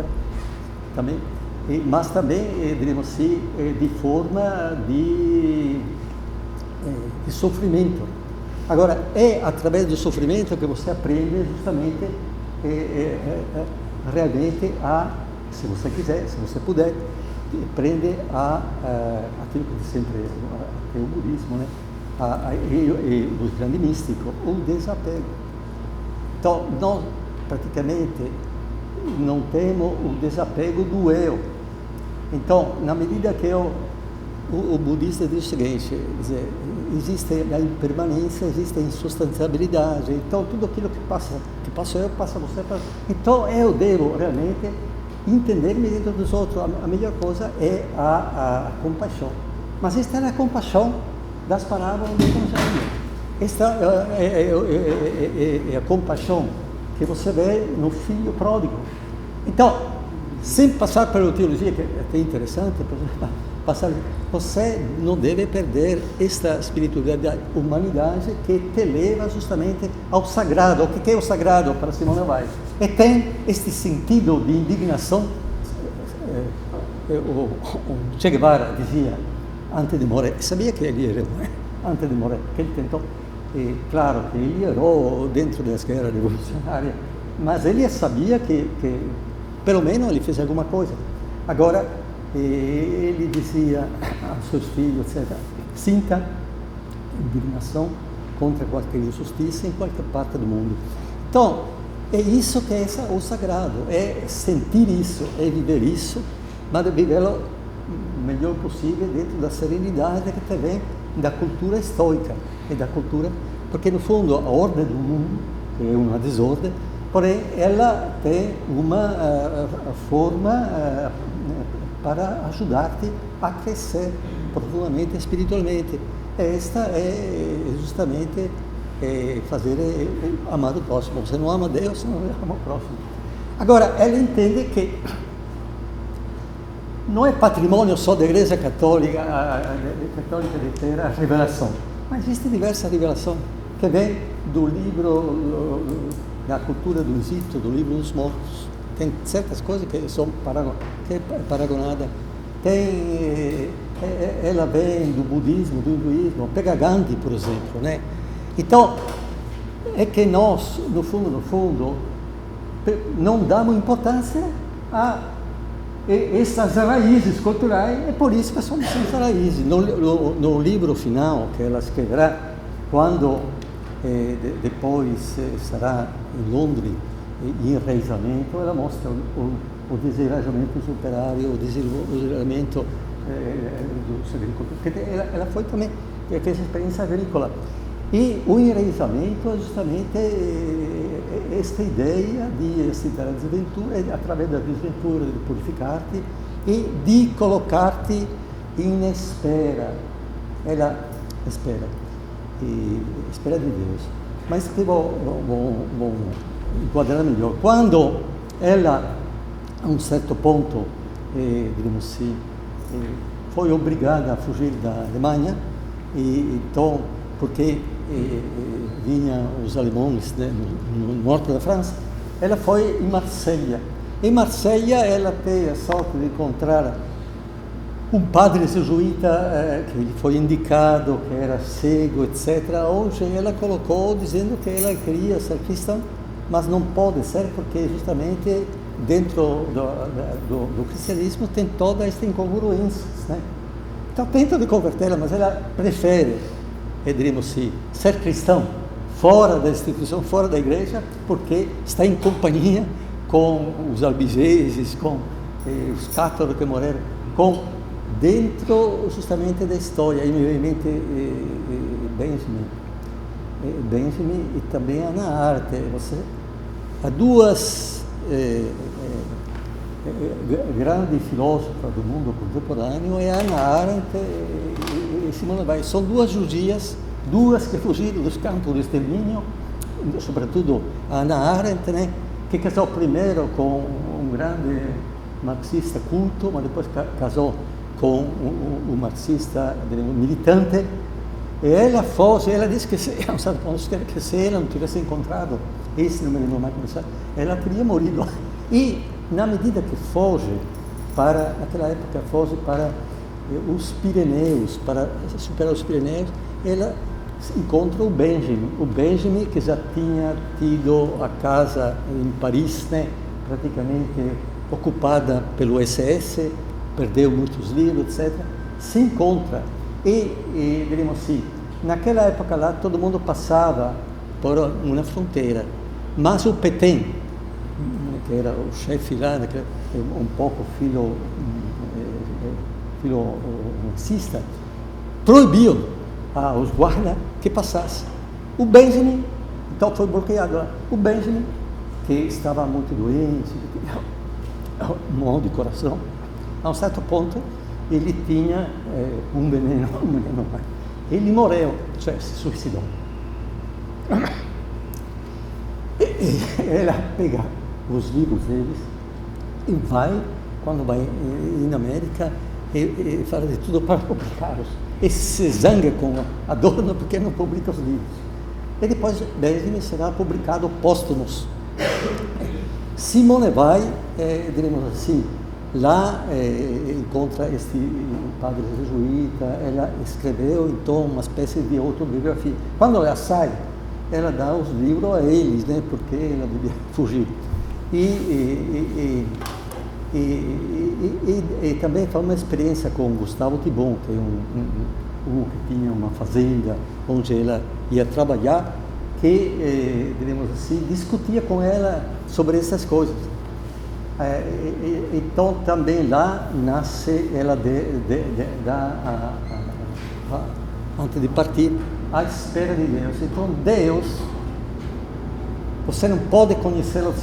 Também, mas também, diremos assim, de forma de sofrimento. Agora, é através do sofrimento que você aprende justamente realmente se você quiser, se você puder, aprende aquilo que sempre é o budismo, né? E os grandes místicos, o desapego. Então, nós praticamente não temos o desapego do eu. Então, na medida que o budista diz o seguinte, dizer, existe a impermanência, existe a insustentabilidade, então tudo aquilo que passa eu, passa você, então eu devo realmente entender-me dentro dos outros. A melhor coisa é a compaixão, mas esta é a compaixão das parábolas do Evangelho. Esta é a compaixão que você vê no filho pródigo. Então, sem passar pela teologia, que é até interessante, você não deve perder esta espiritualidade da humanidade que te leva justamente ao sagrado. O que é o sagrado para Simone Weil? E tem este sentido de indignação. O Che Guevara dizia, antes de morrer, sabia que ele errou, antes de morrer, que ele tentou, claro que ele errou dentro das guerras revolucionárias, mas ele sabia que pelo menos ele fez alguma coisa. Agora, ele dizia aos seus filhos, etc., sinta indignação contra qualquer injustiça em qualquer parte do mundo. Então, é isso que é o sagrado, é sentir isso, é viver isso, mas vivê-lo melhor possível dentro da serenidade que vem da cultura estoica e da cultura, porque no fundo a ordem do mundo, que é uma desordem, porém ela tem uma forma para ajudar-te a crescer profundamente espiritualmente. Esta é justamente fazer amar o próximo. Você não ama Deus, você não ama o próximo. Agora, ela entende que não é patrimônio só da Igreja Católica de ter a revelação, mas existe diversa revelação que vem do livro da cultura do Egito, do livro dos mortos. Tem certas coisas que são paragonadas. Ela vem do budismo, do hinduísmo. Pega Gandhi, por exemplo, né? Então, é que nós, no fundo, não damos importância a essas raízes culturais, é por isso que são essas raízes. No livro final que ela escreverá, quando depois estará em Londres, em enraizamento, ela mostra o desejamento superário, o desejamento dos agricultores, porque ela foi também, fez experiência agrícola. E o enraizamento é justamente esta ideia de aceitar a desventura, através da desventura, de purificar-te e de colocar-te em espera. Ela espera, e espera de Deus. Mas que vou enquadrar melhor. Quando ela, a um certo ponto, digamos assim, foi obrigada a fugir da Alemanha, e então, porque vinham os alemães, né, no norte da França, ela foi em Marselha. Em Marselha ela teve a sorte de encontrar um padre jesuíta que lhe foi indicado, que era cego, etc. Hoje ela colocou dizendo que ela queria ser cristã, mas não pode ser porque justamente dentro do cristianismo tem toda esta incongruência, né? Então tenta de convertê-la, mas ela prefere, diríamos assim, ser cristão fora da instituição, fora da igreja, porque está em companhia com os albigeses, com os cátaros que morreram, dentro justamente da história. Aí me vem em mente Benjamin e também Hannah Arendt. Há duas grandes filósofas do mundo contemporâneo, é Hannah Arendt e Simone Weil. São duas judias, duas que fugiram dos campos de extermínio, sobretudo a Hannah Arendt, né, que casou primeiro com um grande marxista culto, mas depois casou com um marxista militante. E ela foge, ela disse que se ela não tivesse encontrado esse número de máquina, ela teria morrido. E na medida que foge naquela época foge para os Pirineus, para superar os Pirineus, ela encontra o Benjamin que já tinha tido a casa em Paris, né, praticamente ocupada pelo SS, perdeu muitos livros, etc. Se encontra e diríamos assim, naquela época lá todo mundo passava por uma fronteira, mas o Pétain, que era o chefe lá, um pouco filho nazista, proibiu aos guardas que passassem. O Benjamin, então foi bloqueado lá. O Benjamin, que estava muito doente, mal de coração, a um certo ponto ele tinha um veneno, ele morreu, cioè se suicidou. Ela pega os livros deles e vai, quando vai na América, e faz de tudo para publicá-los. E se zanga com Adorno porque não publica os livros. E depois Benjamin será publicado póstumos. Simone Weil, diremos assim, lá encontra este padre jesuíta, ela escreveu então uma espécie de autobiografia. Quando ela sai, ela dá os livros a eles, né, porque ela devia fugir. E também foi uma experiência com Gustavo Thibon, que é um que tinha uma fazenda onde ela ia trabalhar, que, diremos assim, discutia com ela sobre essas coisas. Então também lá nasce ela antes de partir, à espera de Deus. Então Deus, você não pode conhecê-lo,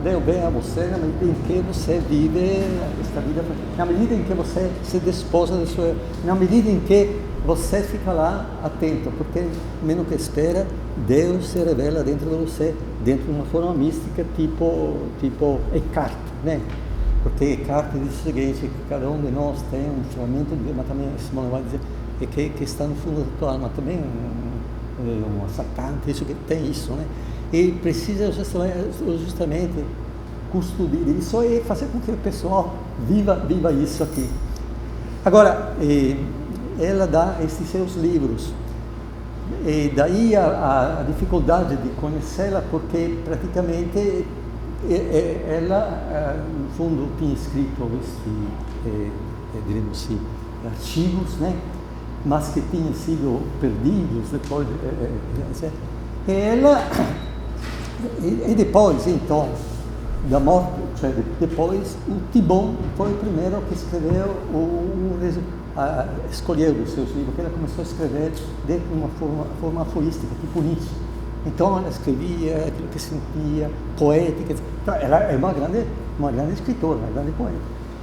Deus vem a você na medida em que você vive esta vida, na medida em que você se desposa da sua, na medida em que você fica lá atento, porque menos que espera, Deus se revela dentro de você, dentro de uma forma mística, tipo Eckhart, né? Porque Eckhart diz o seguinte, que cada um de nós tem um fragmento de Deus, mas também Simone vai dizer que está no fundo da tua alma, também um assaltante, isso que tem isso, né? E precisa justamente custodiar isso e fazer com que o pessoal viva isso aqui. Agora, ela dá esses seus livros, e daí a dificuldade de conhecê-la, porque praticamente ela, no fundo, tinha escrito diremos assim, artigos, né? Mas que tinham sido perdidos depois. E depois, então, da morte, depois, o Thibon foi o primeiro que escreveu escolheu os seus livros, porque ela começou a escrever dentro de uma forma aforística, tipo Nietzsche. Então ela escrevia aquilo que sentia, poética, então, ela é uma grande escritora, uma grande poeta.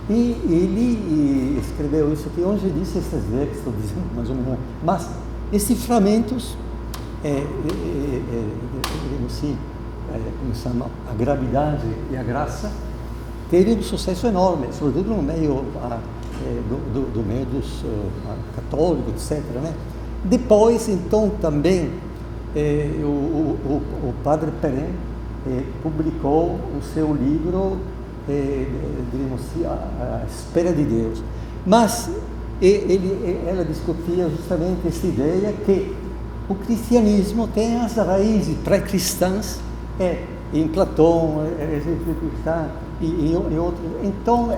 E ele escreveu isso aqui, onde disse esses textos, dizendo mais ou menos, mas esses fragmentos, digamos assim, começando a gravidade e a graça, teve um sucesso enorme, sobretudo no meio do meio dos católicos, etc., né? Depois, então, também o Padre Perrin publicou o seu livro, digamos assim, a Espera de Deus. Mas ela discutia justamente essa ideia que o cristianismo tem as raízes pré-cristãs em Platão, e outros. Então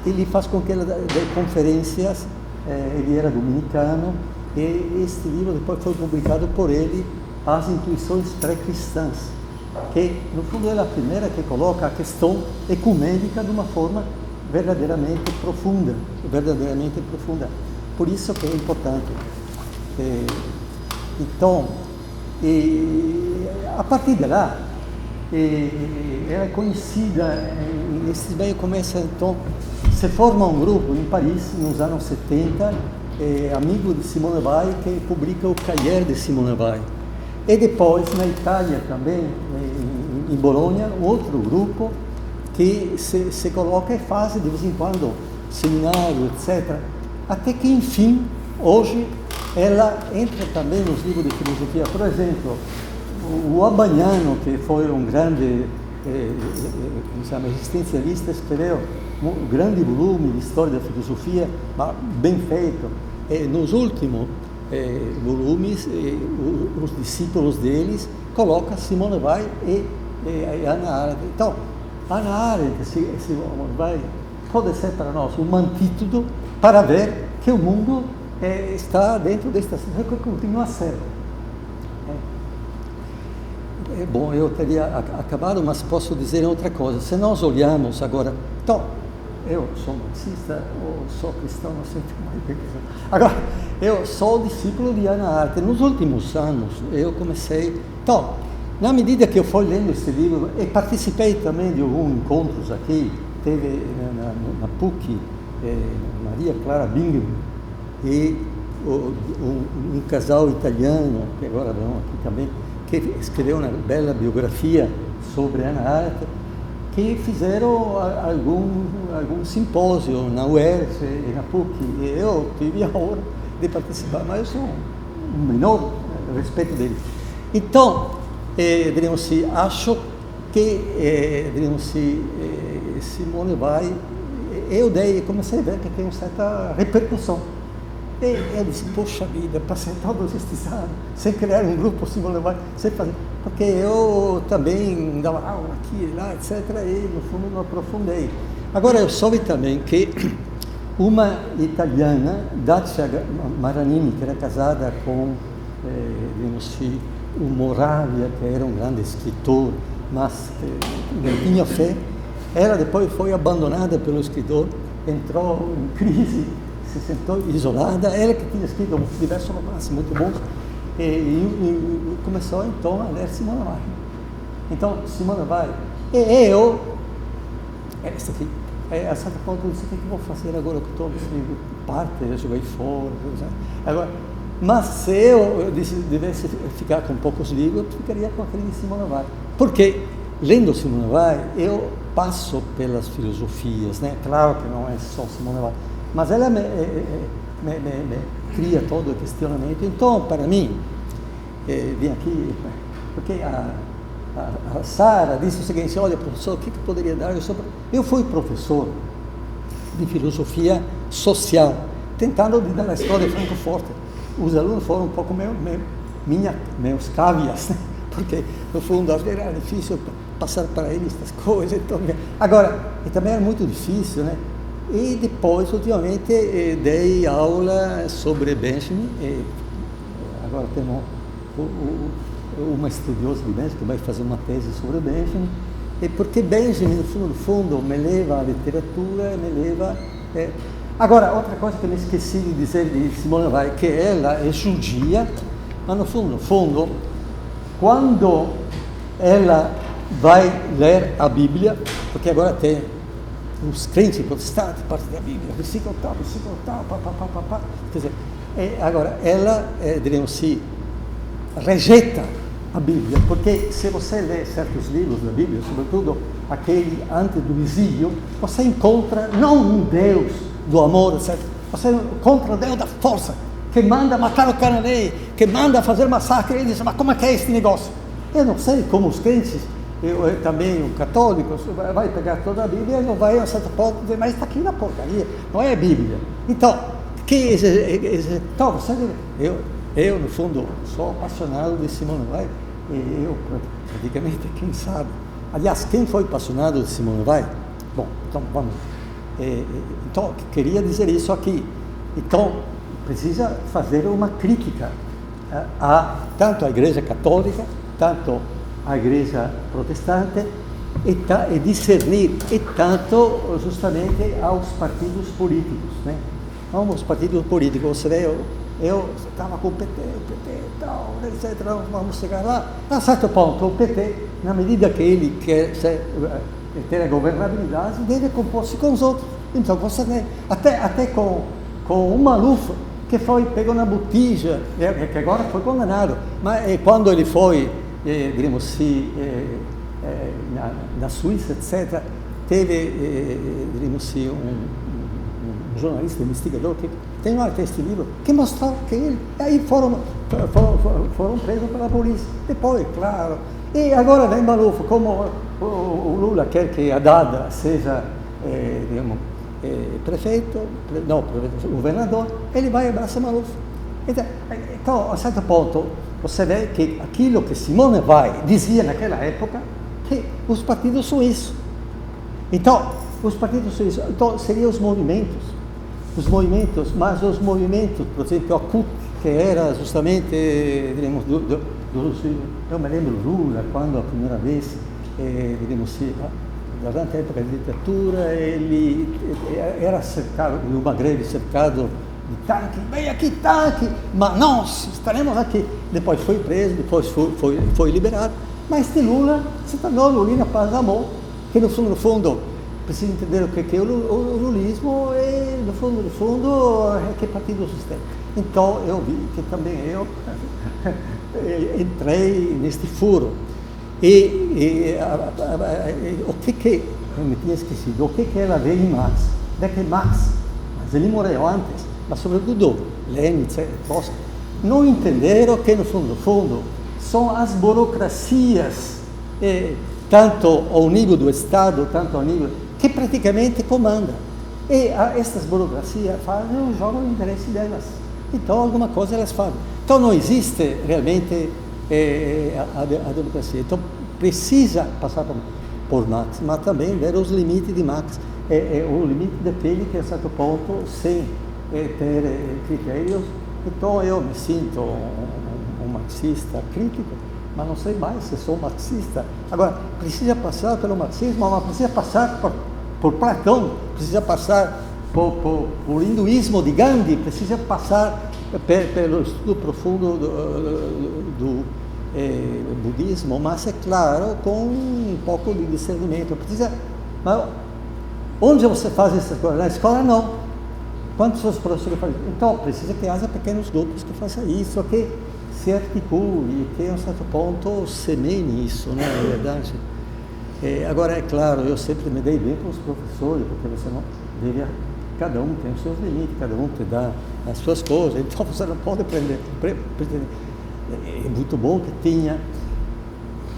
ele faz com que ela dê conferências, ele era dominicano, e este livro depois foi publicado por ele, As Intuições Pré-Cristãs, que no fundo é a primeira que coloca a questão ecumênica de uma forma verdadeiramente profunda. Por isso que é importante. Então, a partir de lá, ela é conhecida, esse meio começa, então, se forma um grupo em Paris, nos anos 70, amigo de Simone Weil, que publica o Cahiers de Simone Weil. E depois, na Itália também, em Bolonha, outro grupo que se coloca e faz, de vez em quando, seminário, etc. Até que, enfim, hoje, ela entra também nos livros de filosofia. Por exemplo, o Abbagnano, que foi um grande existencialista, escreveu um grande volume de história da filosofia, bem feito. Nos últimos volumes, os discípulos deles colocam Simone Weil e Hannah Arendt. Então, Hannah Arendt pode ser para nós um antídoto para ver que o mundo está dentro desta situação que continua a ser. Bom, eu teria acabado, mas posso dizer outra coisa. Se nós olharmos agora, então, eu sou marxista, ou sou cristão, não sei mais. Agora, eu sou discípulo de Hannah Arendt. Nos últimos anos, eu comecei. Então, na medida que eu fui lendo esse livro, e participei também de alguns encontros aqui, teve na PUC, Maria Clara Bingham, e um casal italiano, que agora vão aqui também, que escreveu uma bela biografia sobre Hannah Arendt, que fizeram algum simpósio na UERJ e na PUC. E eu tive a honra de participar, mas eu sou um menor a respeito dele. Então, digamos assim, acho que, digamos assim, Simone Weil, comecei a ver que tem uma certa repercussão. E eu disse, poxa vida, passei todos estes anos sem criar um grupo Simone Weil, sem fazer, porque eu também dava aula aqui e lá, etc., e no fundo não aprofundei. Agora, eu soube também que uma italiana, Dacia Maranini, que era casada com, digamos assim, o Moravia, que era um grande escritor, mas não tinha fé, Ela depois foi abandonada pelo escritor, entrou em crise, se sentou isolada. Ela que tinha escrito diversos romances muito bons, e começou então a ler Simone Weil. Então, Simone Weil, e eu, a certo ponto eu disse: o que eu vou fazer agora que estou parte, eu joguei fora, agora, mas se eu devesse ficar com poucos livros, eu ficaria com aquele de Simone Weil, porque lendo Simone Weil eu passo pelas filosofias, né? Claro que não é só Simone Weil, mas ela me cria todo o questionamento. Então, para mim, vim aqui porque a Sara disse o seguinte: olha, professor, o que poderia dar? Eu fui professor de filosofia social, tentando dar a história de Francoforte. Os alunos foram um pouco meus cavias, né? Porque no fundo era difícil passar para eles essas coisas. Então, agora, e também era muito difícil, né? E depois, ultimamente, dei aula sobre Benjamin. Agora temos uma estudiosa de Benjamin que vai fazer uma tese sobre Benjamin, e porque Benjamin, no fundo, me leva à literatura, me leva... Agora, outra coisa que eu me esqueci de dizer de Simone Weil, que ela é judia, mas no fundo, quando ela vai ler a Bíblia, porque agora tem os crentes protestantes, parte da Bíblia, versículo tal, pá. Quer dizer, agora, ela, diríamos assim, rejeita a Bíblia, porque se você lê certos livros da Bíblia, sobretudo aquele antes do exílio, você encontra não um Deus do amor, etc. Você encontra o Deus da força, que manda matar o cananeio, que manda fazer massacre. Ele diz: mas como é que é esse negócio? Eu não sei como os crentes, eu também, o católico, vai pegar toda a Bíblia e não vai a certo ponto dizer: mas está aqui na porcaria, não é a Bíblia. Então, então eu, no fundo, sou apaixonado de Simone Weil, e eu, praticamente, quem sabe. Aliás, quem foi apaixonado de Simone Weil? Bom, então, vamos. Então, queria dizer isso aqui. Então, precisa fazer uma crítica tanto à Igreja Católica, tanto à Igreja Protestante, e discernir, e tanto, justamente, aos partidos políticos, né? Então, os partidos políticos, você vê, eu estava com o PT e tal, etc. Vamos chegar lá. A certo ponto, o PT, na medida que ele quer ter a governabilidade, deve compor-se com os outros. Então, você vê, até com o Maluf, que pegou na botija, que agora foi condenado, mas quando ele foi, diríamos assim, na Suíça, etc., teve, diríamos assim, um jornalista, investigador, que tem até este livro, que mostrou que ele, aí foram presos pela polícia. Depois, claro, e agora vem Maluf, como o Lula quer que Haddad seja, digamos, governador, ele vai abraçar Maluf. Então, a certo ponto, você vê que aquilo que Simone Weil dizia naquela época, que os partidos são isso. Então, os partidos são isso. Então, seriam os movimentos, mas os movimentos, por exemplo, a CUT, que era justamente, diremos, eu me lembro Lula, quando a primeira vez, diremos, durante a época de ditadura, ele era cercado, de uma greve, cercado de tanque, vem aqui tanque, mas nós estaremos aqui. Depois foi preso, depois foi liberado, mas este Lula se tornou Lulina Paz Amor, que no fundo, precisa entender o que é o lulismo, e no fundo, é que partido sustenta. Então, eu vi que também eu entrei neste furo. E o que eu me tinha esquecido, o que ela vê em Marx? De que Marx, mas ele morreu antes, mas sobretudo Lenin, Trotsky, não entenderam que no fundo, são as burocracias, tanto ao nível do Estado, tanto ao nível, que praticamente comandam. E estas burocracias jogam o interesse delas. Então, alguma coisa elas fazem. Então, não existe realmente a democracia. Então, precisa passar por Marx, mas também ver os limites de Marx. O limite daquele que, a certo ponto, sem ter critérios. Então, eu me sinto um marxista crítico, mas não sei mais se sou marxista. Agora, precisa passar pelo marxismo, mas precisa passar por Platão, precisa passar por hinduísmo de Gandhi, precisa passar pelo estudo profundo do budismo, mas é claro, com um pouco de discernimento. Mas onde você faz essa coisa? Na escola não. Quantos os professores fazem? Então, precisa que haja pequenos grupos que façam isso, que se articule, que a um certo ponto semene isso, né? Na verdade. Agora, é claro, eu sempre me dei bem com os professores, porque você não deve, cada um tem os seus limites, cada um te dá as suas coisas, então você não pode pretender. É muito bom que tenha.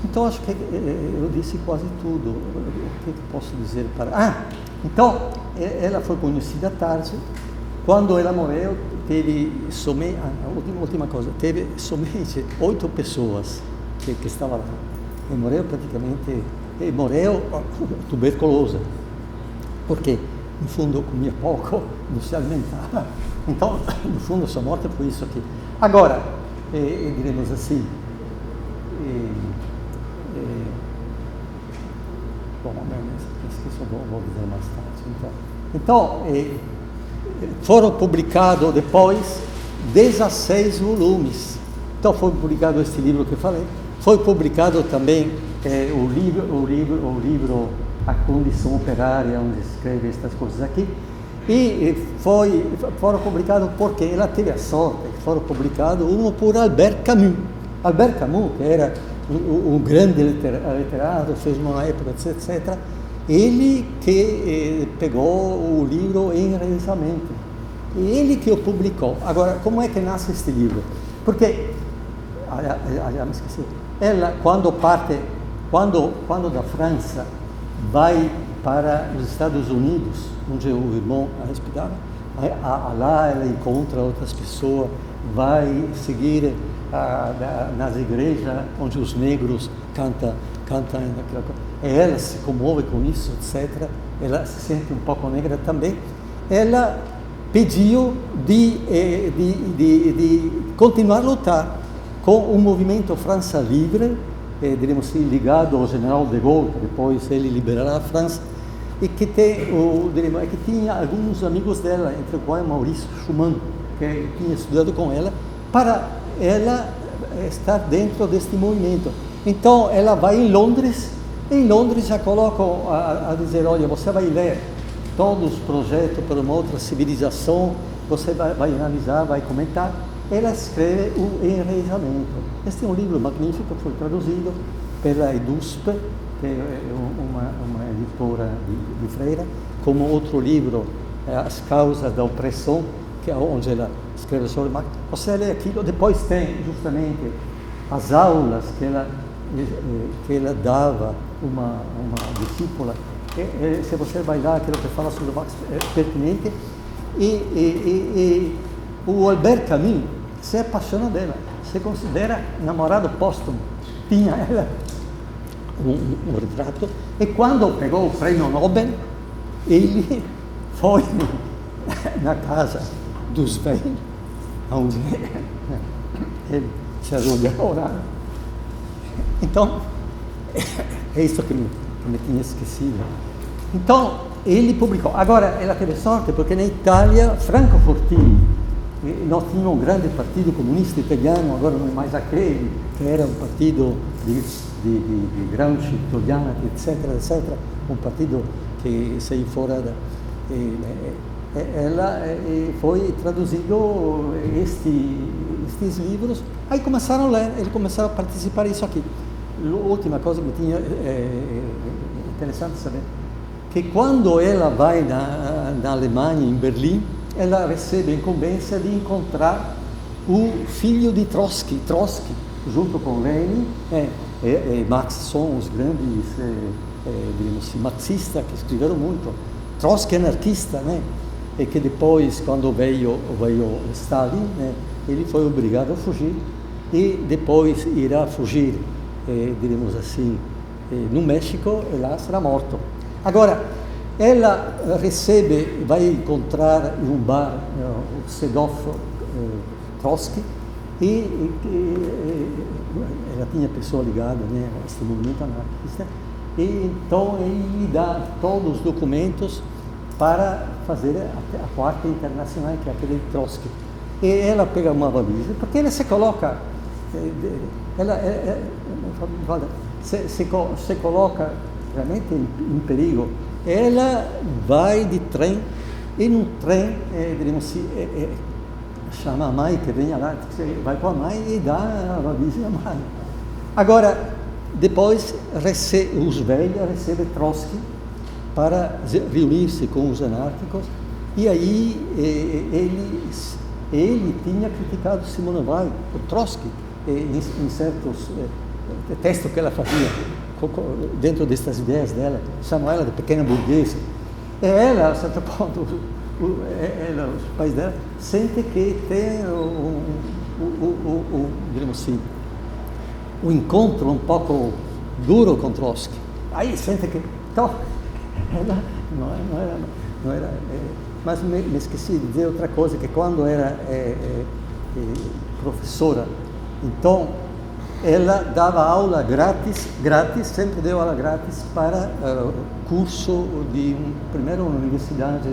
Então, acho que eu disse quase tudo. O que posso dizer para... então, ela foi conhecida tarde. Quando ela morreu, teve somente, última coisa, teve somente 8 pessoas que estavam lá. E morreu praticamente, tuberculosa. Porque, no fundo, comia pouco, não se alimentava. Então, no fundo, sua morte foi isso aqui. Agora, diremos assim, bom, esqueci, vou dizer mais tarde. Então, foram publicados depois 16 volumes. Então, foi publicado este livro que eu falei. Foi publicado também o livro A Condição Operária, onde escreve estas coisas aqui. E foram publicados porque ela teve a sorte que foram publicados um por Albert Camus. Albert Camus, que era um grande literato, fez uma época, etc. Ele que pegou o livro em enraizamento. Ele que o publicou. Agora, como é que nasce este livro? Porque, me esqueci, ela, quando da França vai para os Estados Unidos, onde o irmão a hospedava, lá ela encontra outras pessoas, vai seguir nas igrejas onde os negros cantam naquela coisa. Ela se comove com isso, etc. Ela se sente um pouco negra também. Ela pediu de continuar a lutar com o movimento França Livre, diremos assim, ligado ao general de Gaulle, que depois ele liberará a França, e que tinha alguns amigos dela, entre os quais Maurício Schumann, que tinha estudado com ela, para ela estar dentro deste movimento. Então, ela vai em Londres já colocam a dizer, olha, você vai ler todos os projetos para uma outra civilização, você vai analisar, vai comentar. Ela escreve o Enraizamento. Este é um livro magnífico, foi traduzido pela EDUSP, que é uma editora de Freira, como outro livro, As Causas da Opressão, que é onde ela escreve sobre Marx. Você lê aquilo, depois tem justamente as aulas que ela dava uma discípula. Se você vai lá, aquilo que fala sobre Marx é pertinente. E o Albert Camus se apaixona dela, se considera namorado póstumo. Tinha ela um retrato, e quando pegou o prêmio Nobel, ele foi na casa dos velhos, onde ele se arrolhou a orar. Então, é isso que me tinha esquecido. Então, ele publicou. Agora, ela teve sorte, porque na Itália, Franco Fortini, nós tínhamos um grande partido comunista italiano, agora não é mais aquele, que era um partido de Gramsci, Togliatti, etc., um partido que saiu fora da... ela foi traduzido estes livros, aí começaram a ler, eles começaram a participar disso aqui. A última coisa que tinha interessante saber, que quando ela vai na Alemanha, em Berlim, ela recebe a incumbência de encontrar o filho de Trotsky, junto com Lenin, Marx, são os grandes, digamos assim, marxistas que escreveram muito. Trotsky anarquista, né? E que depois, quando veio Stalin, né, ele foi obrigado a fugir, e depois irá fugir, diremos assim, no México, e lá será morto. Agora, ela vai encontrar em um bar o Sedov Trotsky, ela tinha pessoa ligada, né, a esse movimento anarquista, e então ele dá todos os documentos para fazer a quarta internacional, que é aquele Trotsky. E ela pega uma valisa, porque ela se coloca, se coloca realmente em perigo. Ela vai de trem, e num trem, diremos assim, chama a mãe que venha lá, vai com a mãe e dá a valisa à mãe. Agora, depois, os velhos recebem Trotsky para reunir-se com os anárquicos, e aí ele tinha criticado Simone Weil, o Trotsky, em certos textos que ela fazia, dentro dessas ideias dela, chama ela de pequena burguesa. E ela, a certo ponto, os pais dela sentem que tem digamos assim, um encontro um pouco duro com Trotsky. Aí sente que então, ela não era mas me esqueci de dizer outra coisa, que quando era professora, então ela dava aula grátis, sempre deu aula grátis para curso primeiro uma universidade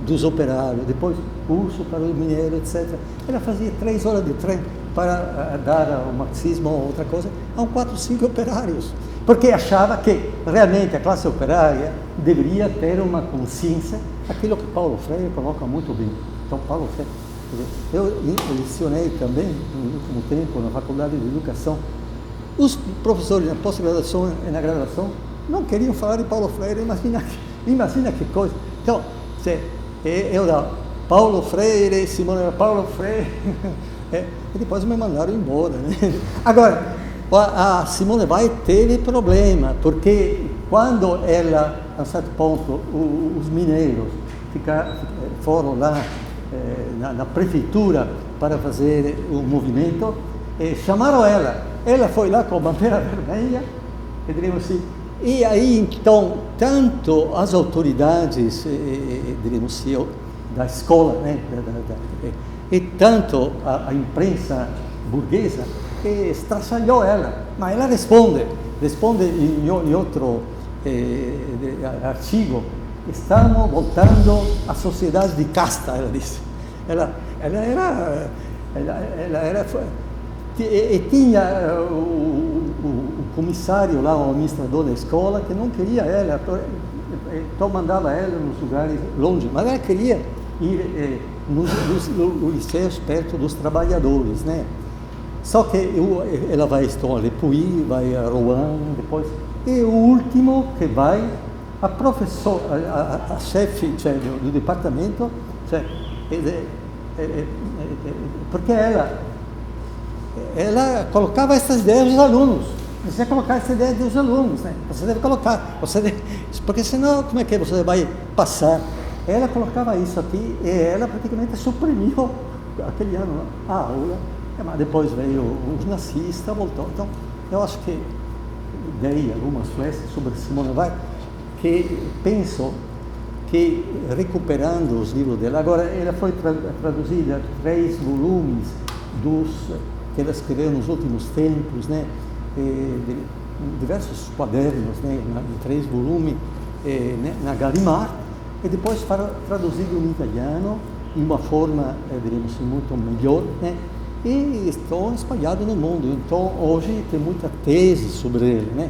dos operários, depois curso para os mineiros, etc. Ela fazia 3 horas de trem para dar o marxismo ou outra coisa a 4 ou 5 operários, porque achava que realmente a classe operária deveria ter uma consciência, aquilo que Paulo Freire coloca muito bem. Então, Paulo Freire, eu lecionei também, no último tempo, na Faculdade de Educação. Os professores na pós-graduação e na graduação não queriam falar de Paulo Freire, imagina que coisa. Então, eu dava Paulo Freire, Paulo Freire, e depois me mandaram embora, né? Agora, a Simone Weil teve problema, porque quando ela, a certo ponto, os mineiros foram lá na prefeitura para fazer o movimento, chamaram ela foi lá com a bandeira vermelha, diríamos assim, e aí então, tanto as autoridades, diríamos assim, da escola, né, e tanto a imprensa burguesa, estraçalhou ela, mas ela responde em outro artigo, estamos voltando à sociedade de casta, ela disse. Ela tinha o comissário lá, o administrador da escola, que não queria ela, então mandava ela nos lugares longe, mas ela queria ir nos liceus perto dos trabalhadores, né? Só que ela vai a Lepuí, vai a Rouen, depois, e o último que vai, a professora, a chefe do departamento, porque ela colocava essas ideias dos alunos, precisa colocar essa ideia dos alunos, né? Você deve colocar, porque senão como é que você vai passar? Ela colocava isso aqui e ela praticamente suprimiu aquele ano a aula, mas depois veio os nazistas, voltou. Então, eu acho que dei algumas flechas sobre Simone Weil, que penso que, recuperando os livros dela, agora ela foi traduzida 3 volumes que ela escreveu nos últimos tempos, né? Diversos quadernos, né? Em 3 volumes, na Gallimard, e depois traduzido em italiano, de uma forma, diremos, muito melhor, né? E estão espalhados no mundo. Então, hoje tem muita tese sobre ele, né?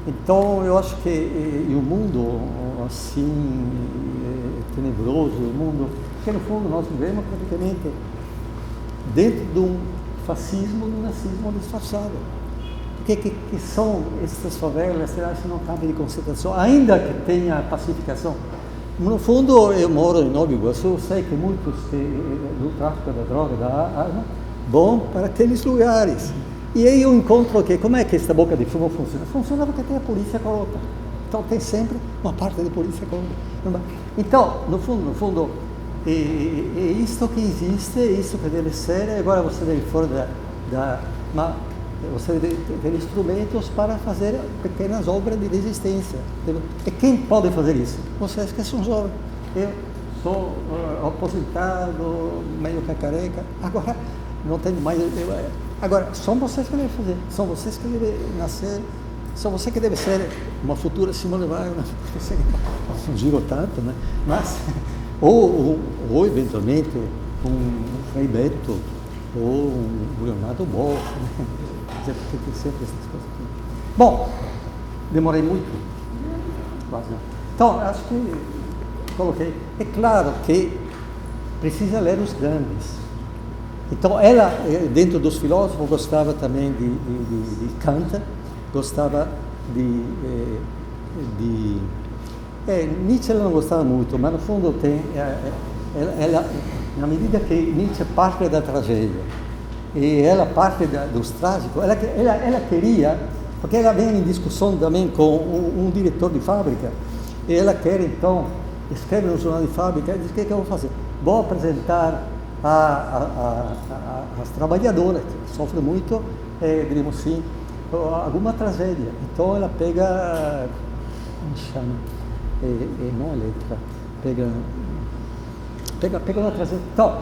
Então, eu acho que o mundo, assim, tenebroso, o mundo que, no fundo, nós vivemos praticamente dentro de um fascismo, de um nazismo disfarçado. Porque que são essas favelas, será que não cabe de concentração, ainda que tenha pacificação? No fundo, eu moro em Nova Iguaçu, sei que muitos do tráfico da droga, da arma, vão para aqueles lugares. E aí eu encontro que, como é que essa boca de fumo funciona? Funciona porque tem a polícia corrupta. Então tem sempre uma parte da polícia corrupta. Então, no fundo, é isto que existe, é isto que deve ser. Agora você deve fora você deve ter instrumentos para fazer pequenas obras de resistência. E quem pode fazer isso? Vocês que são jovens. Eu sou aposentado, meio cacareca. Agora, não tem mais. Agora, são vocês que devem fazer, são vocês que devem nascer, são vocês que devem ser uma futura Simone Weil, não digo tanto, né? Mas, ou eventualmente um Frei Beto, ou um Leonardo Boff, né? Porque tem sempre essas coisas. Bom, demorei muito, quase não. Então, acho que coloquei. É claro que precisa ler os grandes. Então, ela, dentro dos filósofos, gostava também de Kant, gostava Nietzsche ela não gostava muito, mas no fundo tem, ela, na medida que Nietzsche parte da tragédia e ela parte dos trágicos, ela queria, porque ela vem em discussão também com um diretor de fábrica, e ela quer então, escreve no jornal de fábrica e diz: o que eu vou fazer? Vou apresentar as trabalhadoras que sofrem muito, digamos assim, alguma tragédia. Então ela pega, como chama? Não letra, pega uma tragédia. Então,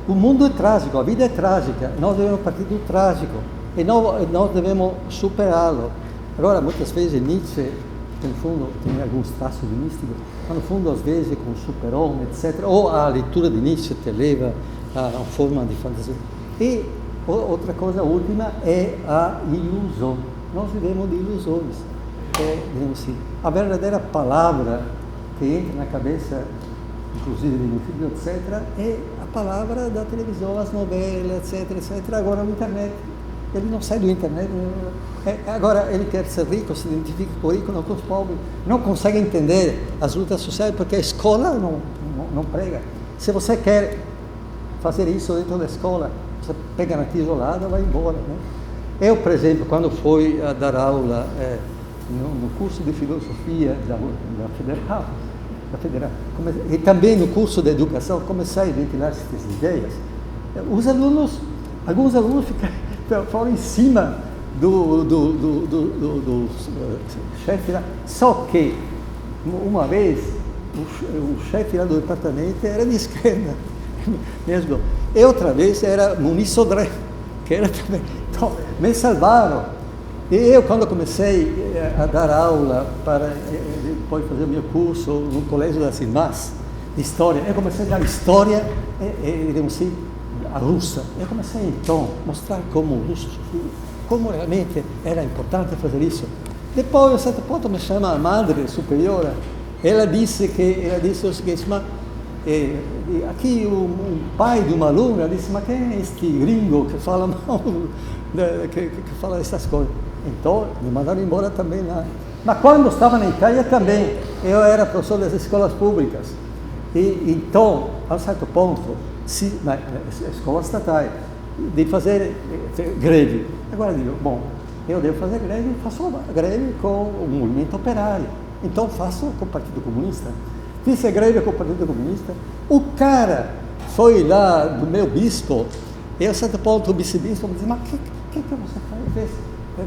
o mundo é trágico, a vida é trágica, nós devemos partir do trágico e nós devemos superá-lo. Agora, muitas vezes Nietzsche, no fundo, tem alguns traços de místico, mas no fundo, às vezes, com o super-homem, etc., ou a leitura de Nietzsche te leva a uma forma de fantasia. E outra coisa última é a ilusão. Nós vivemos de ilusões. Digamos assim, a verdadeira palavra que entra na cabeça, inclusive do meu filho, etc., é a palavra da televisão, as novelas, etc., etc., agora no internet. Ele não sai do internet. Agora ele quer ser rico, se identifica com o rico, não com os pobres. Não consegue entender as lutas sociais porque a escola não prega. Se você quer fazer isso dentro da escola, você pega na tijolada e vai embora, né? Eu, por exemplo, quando fui a dar aula no curso de filosofia da Federal, e também no curso de educação, comecei a ventilar essas ideias. Alguns alunos foram em cima do chefe lá. Só que, uma vez, o chefe lá do departamento era de esquerda mesmo. E outra vez era Muniz Sodré, que era também. Então, me salvaram. E eu, quando comecei a dar aula para depois fazer o meu curso no Colégio das Irmãs de História, eu comecei a dar História, digamos assim, a russa. Eu comecei, então, a mostrar como o russo sofria, como realmente era importante fazer isso. Depois, a certo ponto, me chama a madre superiora. Ela disse o seguinte: mas aqui um pai de uma aluna disse: mas quem é este gringo que fala mal, que fala essas coisas? Então, me mandaram embora também lá. Mas quando estava na Itália também, eu era professor das escolas públicas. E então, a certo ponto, na escola estatal, de fazer greve. Agora digo: bom, eu devo fazer greve, faço greve com o movimento operário. Então faço com o Partido Comunista. Fiz a greve com o Partido Comunista. O cara foi lá do meu bispo, e a certo ponto o vice-bispo me disse: mas o que você faz?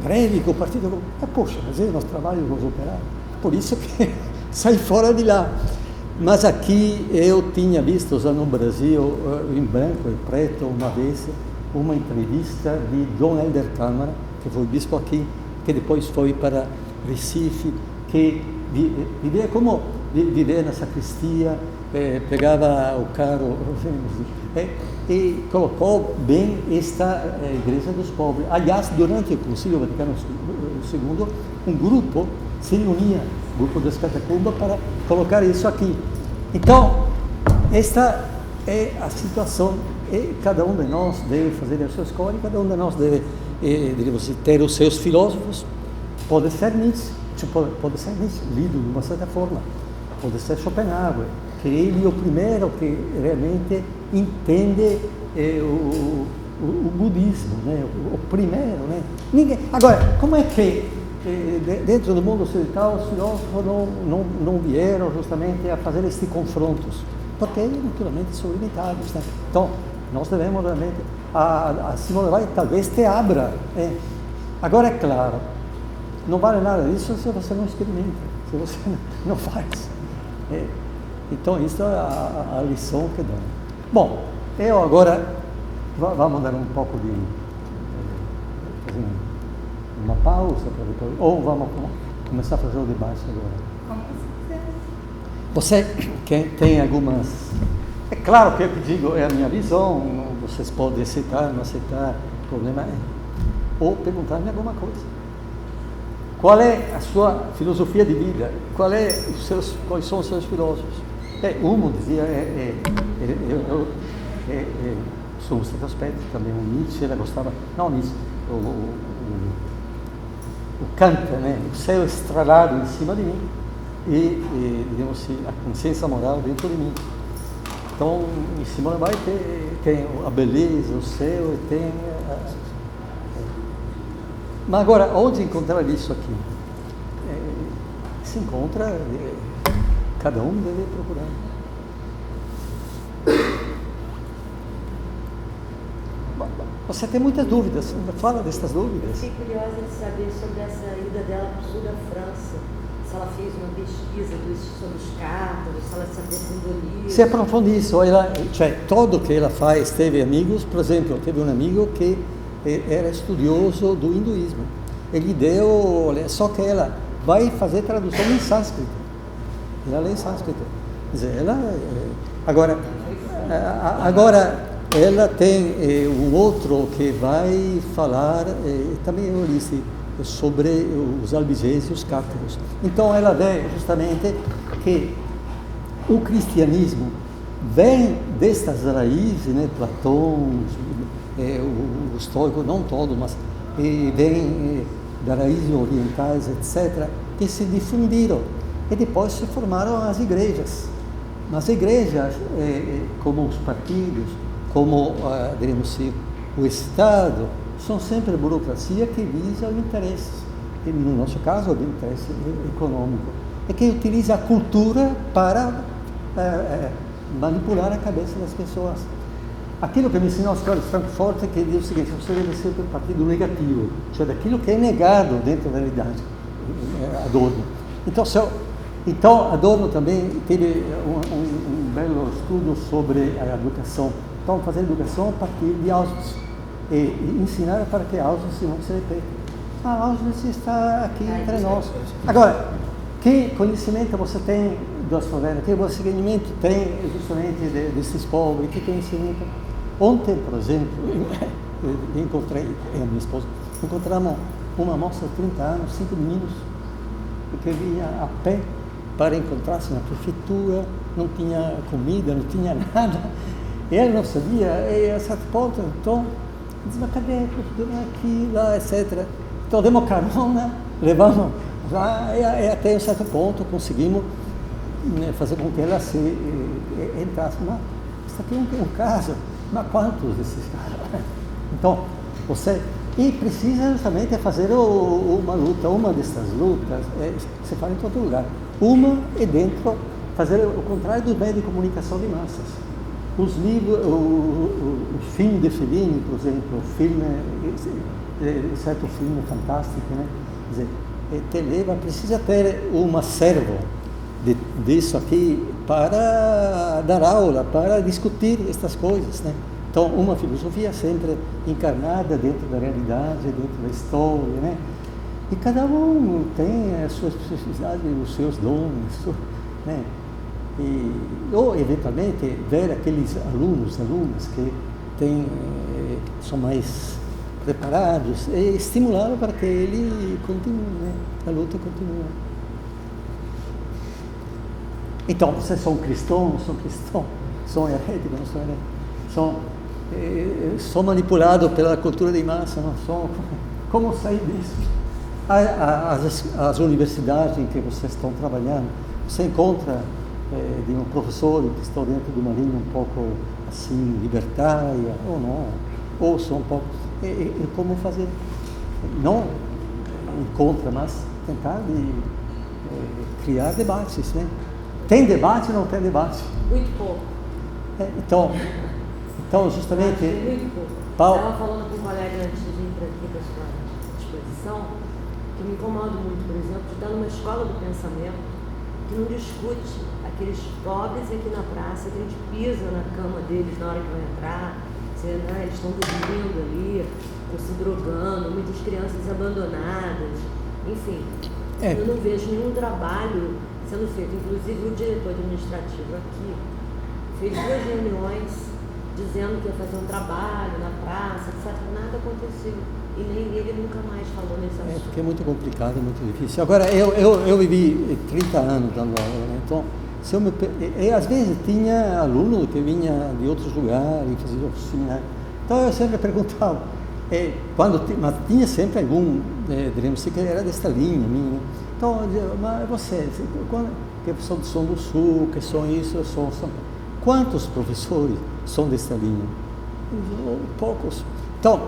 Greve com o Partido Comunista? Poxa, mas nós trabalhamos com os operários. Por isso que saí fora de lá. Mas aqui eu tinha visto já no Brasil, em branco e preto, uma vez, uma entrevista de Dom Helder Câmara, que foi bispo aqui, que depois foi para Recife, que vivia como viver na sacristia, pegava o carro e colocou bem esta igreja dos pobres. Aliás, durante o Concílio Vaticano II, um grupo se reunia, o grupo das catacumbas, para colocar isso aqui. Então, esta é a situação, e cada um de nós deve fazer a sua escolha, cada um de nós deve ter os seus filósofos. Pode ser Nietzsche, lido de uma certa forma, pode ser Schopenhauer, que ele é o primeiro que realmente entende o budismo, né? O primeiro, né? Agora, como é que dentro do mundo ocidental os filósofos não vieram justamente a fazer estes confrontos? Porque eles naturalmente são limitados, né? Então, nós devemos realmente, a Simone Weil talvez te abra. Agora, é claro, não vale nada disso se você não experimenta, se você não faz. Então, isso é a lição que dá. Bom, eu agora Vamos dar um pouco de uma pausa para depois, ou vamos começar a fazer o debate agora. Como você quiser. Você que tem algumas... É claro que eu digo, é a minha visão, vocês podem aceitar, não aceitar, o problema é... Ou perguntar-me alguma coisa. Qual é a sua filosofia de vida? Quais são os seus filósofos? Um dizia, sou um certo aspecto, também o Nietzsche, ela gostava, não Nietzsche, o Kant, né? O céu estrelado em cima de mim e digamos, a consciência moral dentro de mim. Então, em Simone Weil tem a beleza, o céu, tem... Mas agora, onde encontrar isso aqui? Se encontra, cada um deve procurar. Você tem muitas dúvidas, fala dessas dúvidas. Fiquei curiosa de saber sobre essa ida dela para o sul da França. Se ela fez uma pesquisa sobre os cártaros, se ela se aprofundou nisso. Se aprofundou isso, tudo que ela faz, teve amigos, por exemplo, teve um amigo que era estudioso do hinduísmo. Ele deu, só que ela vai fazer tradução em sânscrito. Ela lê em sânscrito. Quer dizer, agora ela tem um outro que vai falar, também eu disse, sobre os albigeses e os cátaros. Então ela vê justamente que o cristianismo vem destas raízes, né, Platão, o estoico, não todo, mas vem das raízes orientais, etc., que se difundiram e depois se formaram as igrejas. Mas igrejas, como os partidos, como, diremos assim, o Estado, são sempre burocracia que visa o interesse, e no nosso caso, o interesse econômico, e que utiliza a cultura para manipular a cabeça das pessoas. Aquilo que me ensinou a escola de Frankfurt é que diz o seguinte: você deve ser do partido negativo, cioè daquilo que é negado dentro da realidade, Adorno. Então Adorno também teve um belo estudo sobre a educação. Então, fazer educação a partir de Auschwitz e ensinar para que Auschwitz não se repita. Auschwitz está aqui entre nós. Agora, que conhecimento você tem das favelas? Que conhecimento tem justamente desses povos? Que conhecimento? Ontem, por exemplo, eu encontrei, minha esposa, encontramos uma moça de 30 anos, 5 meninos, que vinha a pé para encontrar-se na prefeitura, não tinha comida, não tinha nada. E ela não sabia, e a certo ponto, então, disse, mas cadê a prefeitura aqui, lá, etc. Então, demos carona, levamos lá, e até um certo ponto conseguimos fazer com que ela se entrasse. Mas isso aqui é um caso, mas quantos desses casos? Então, e precisa justamente fazer uma luta, uma dessas lutas, se fala em todo lugar. Uma é dentro, fazer o contrário dos meios de comunicação de massas. Os livros, o filme de Fellini, por exemplo, certo filme fantástico, né? Quer dizer, precisa ter um acervo disso aqui para dar aula, para discutir estas coisas, né? Então, uma filosofia sempre encarnada dentro da realidade, dentro da história, né? E cada um tem as suas especificidades, os seus dons, né? Ou, eventualmente, ver aqueles alunas que são mais preparados e estimulá-lo para que ele continue, né? A luta continua. Então, vocês são cristãos, são heréticos, não são heréticos, são manipulados pela cultura de massa, não são? Como sair disso? As universidades em que vocês estão trabalhando, você encontra de um professor que está dentro de uma linha um pouco assim, libertária, ou não, ou são um pouco... como fazer? Não encontra, mas tentar criar debates, né? Tem debate ou não tem debate? Muito pouco. Então justamente... Muito pouco. Estava falando com um colega antes de vir para aqui para a sua exposição, que me incomoda muito, por exemplo, de estar numa escola do pensamento que não discute aqueles pobres aqui na praça, que a gente pisa na cama deles na hora que vai entrar, você, né? Eles estão dormindo ali, ou se drogando, muitas crianças abandonadas, enfim. Eu não vejo nenhum trabalho sendo feito. Inclusive o diretor administrativo aqui fez 2 reuniões dizendo que ia fazer um trabalho na praça, etc. Nada aconteceu. E nem ele nunca mais falou nesse assunto. Porque é muito complicado, muito difícil. Agora, eu vivi 30 anos dando aula, né? Então, às vezes tinha aluno que vinha de outros lugares, fazia oficina. Então eu sempre perguntava, mas tinha sempre algum, diremos assim, que era desta linha minha. Então, eu dizia, mas você, que são do Sul, que são isso, são quantos professores são desta linha? Poucos. Então,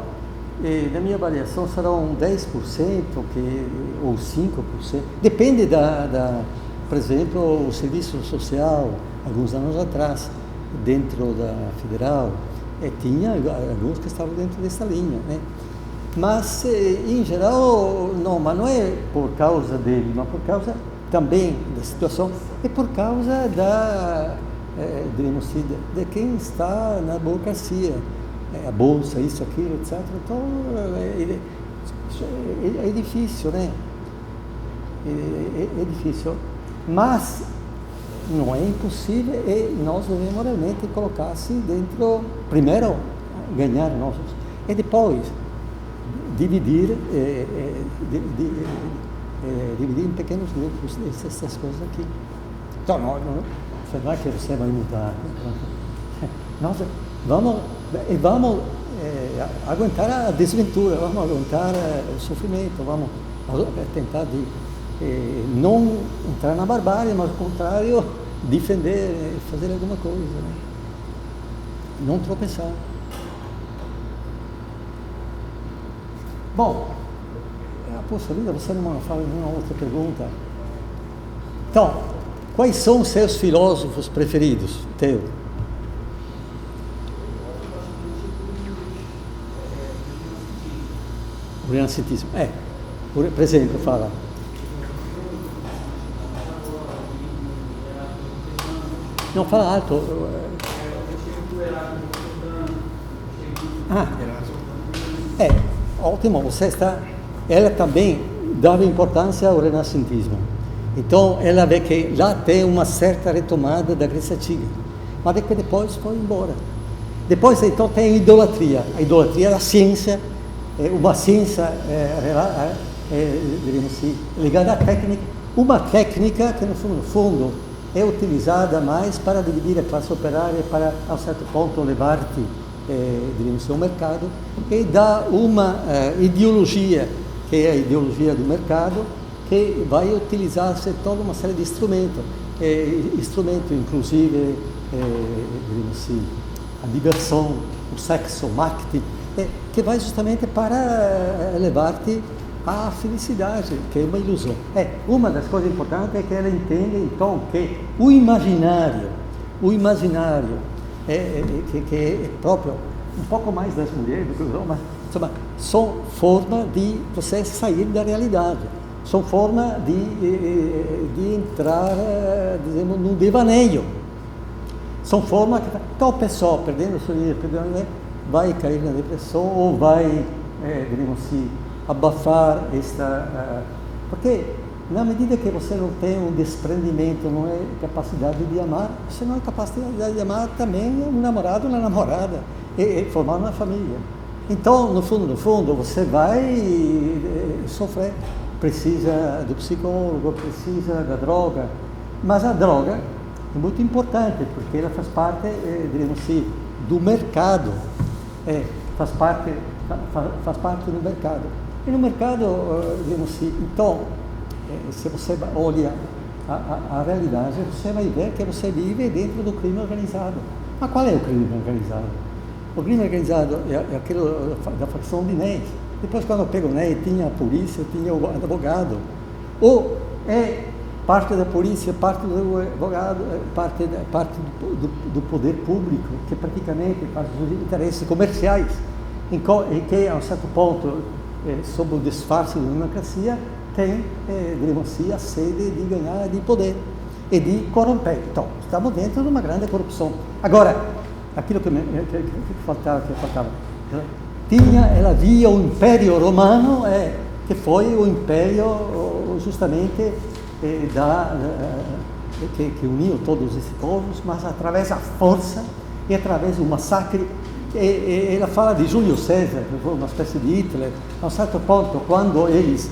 na minha avaliação serão 10% ou 5%, depende por exemplo, o serviço social, alguns anos atrás, dentro da Federal, tinha alguns que estavam dentro dessa linha, né? Mas, em geral, mas não é por causa dele, mas por causa também da situação, é por causa diremos assim, de quem está na burocracia, a bolsa, isso, aquilo, etc. Então, é difícil, né? É difícil, mas não é impossível e nós devemos realmente colocar-se dentro, primeiro, ganhar nossos, e depois dividir em pequenos grupos essas coisas aqui. Então, não é que você vai mudar. Nós vamos aguentar a desventura, vamos aguentar o sofrimento, vamos tentar não entrar na barbárie, mas ao contrário, defender, fazer alguma coisa, né? Não tropeçar. Bom, poxa vida, você não fala nenhuma outra pergunta. Então, quais são os seus filósofos preferidos, teu? O renascentismo. Por exemplo, fala. Não, fala alto. Ótimo, você está. Ela também dava importância ao renascentismo. Então, ela vê que lá tem uma certa retomada da Grécia Antiga, mas depois foi embora. Depois, então, tem a idolatria da ciência, uma ciência, diremos assim, ligada à técnica, uma técnica que, no fundo, é utilizada mais para dividir a classe operária, para, a um certo ponto, levar-te, diremos assim, ao mercado, e dá uma ideologia, que é a ideologia do mercado, que vai utilizar-se toda uma série de instrumentos, inclusive, diremos assim, a diversão, o sexo, o marketing, que vai justamente para levar-te à felicidade, que é uma ilusão. Uma das coisas importantes é que ela entende, então, que o imaginário, que é próprio um pouco mais das mulheres do que os homens, mas são forma de você sair da realidade, são forma de entrar, dizemos, no devaneio, são forma que tal pessoa perdendo sua vida, vai cair na depressão ou vai, digamos assim, abafar porque na medida que você não tem um desprendimento, não é capacidade de amar, você não é capacidade de amar também um namorado ou uma namorada e formar uma família. Então, no fundo, você vai sofrer, precisa do psicólogo, precisa da droga, mas a droga é muito importante porque ela faz parte, digamos assim, do mercado, faz parte do mercado. E no mercado, digamos assim, então, se você olha a realidade, você vai ver que você vive dentro do crime organizado. Mas qual é o crime organizado? O crime organizado é aquilo da facção de Ney. Depois, quando eu pego o Ney, tinha a polícia, tinha o advogado. Ou é parte da polícia, parte do advogado, parte do poder público, que praticamente faz os interesses comerciais, em que, a um certo ponto, sob o disfarce da democracia, tem, digamos assim, a sede de ganhar de poder e de corromper. Então, estamos dentro de uma grande corrupção. Agora, aquilo que faltava. Ela via o Império Romano, que foi o império justamente que uniu todos esses povos, mas através da força e através do massacre. Ela fala de Júlio César, que foi uma espécie de Hitler, a um certo ponto, quando eles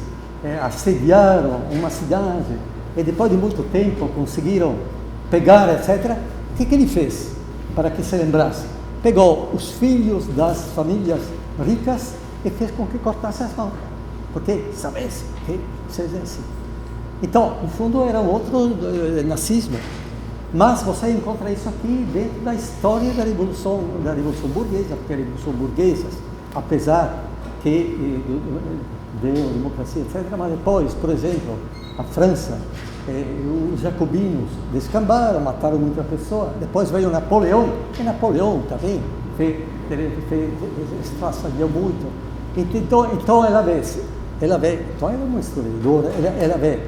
assediaram uma cidade e depois de muito tempo conseguiram pegar, etc. O que ele fez para que se lembrasse? Pegou os filhos das famílias ricas e fez com que cortassem as mãos, porque sabesse que seja assim. Então, no fundo, era um outro nazismo. Mas você encontra isso aqui dentro da história da Revolução Burguesa, porque a Revolução Burguesa, apesar que deu democracia, etc., mas depois, por exemplo, a França, os jacobinos descambaram, mataram muita pessoa. Depois veio Napoleão, e Napoleão também estraçalhou muito. Então ela vê, então ela é uma historiadora, ela vê,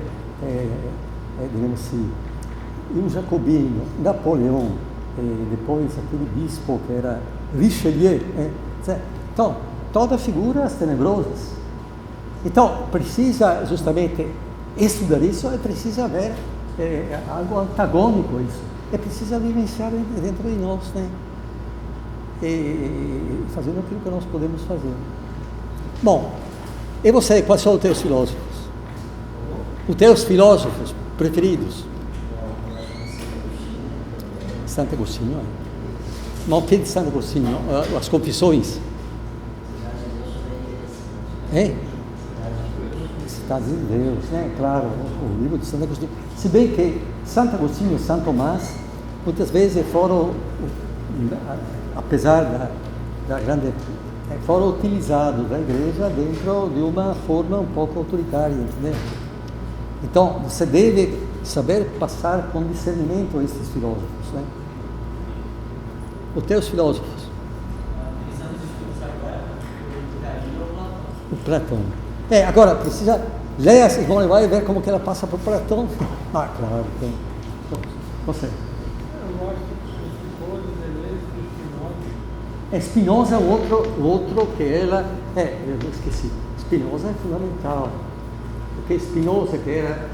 digamos assim, um jacobino, Napoleão, depois aquele bispo que era Richelieu, então, todas figuras tenebrosas. Então, precisa justamente estudar isso, é preciso haver algo antagônico a isso, é preciso vivenciar dentro de nós, né? E fazendo aquilo que nós podemos fazer. Bom, e você, quais são os teus filósofos? Os teus filósofos preferidos? Santo Agostinho. Mas o que de Santo Agostinho? As confissões? Cidade de Deus, né? Claro, o livro de Santo Agostinho. Se bem que Santo Agostinho e Santo Tomás, muitas vezes foram, apesar da grande, foram utilizados da igreja dentro de uma forma um pouco autoritária, entendeu? Então, você deve saber passar com discernimento esses filósofos, né? Os teus filósofos. O Platão. Agora, precisa ler a Simone Weil e ver como que ela passa por Platão. Ah, claro, tem. Você. Eu gosto de Spinoza é o outro que ela... eu esqueci. Spinoza é fundamental. Porque Spinoza, que era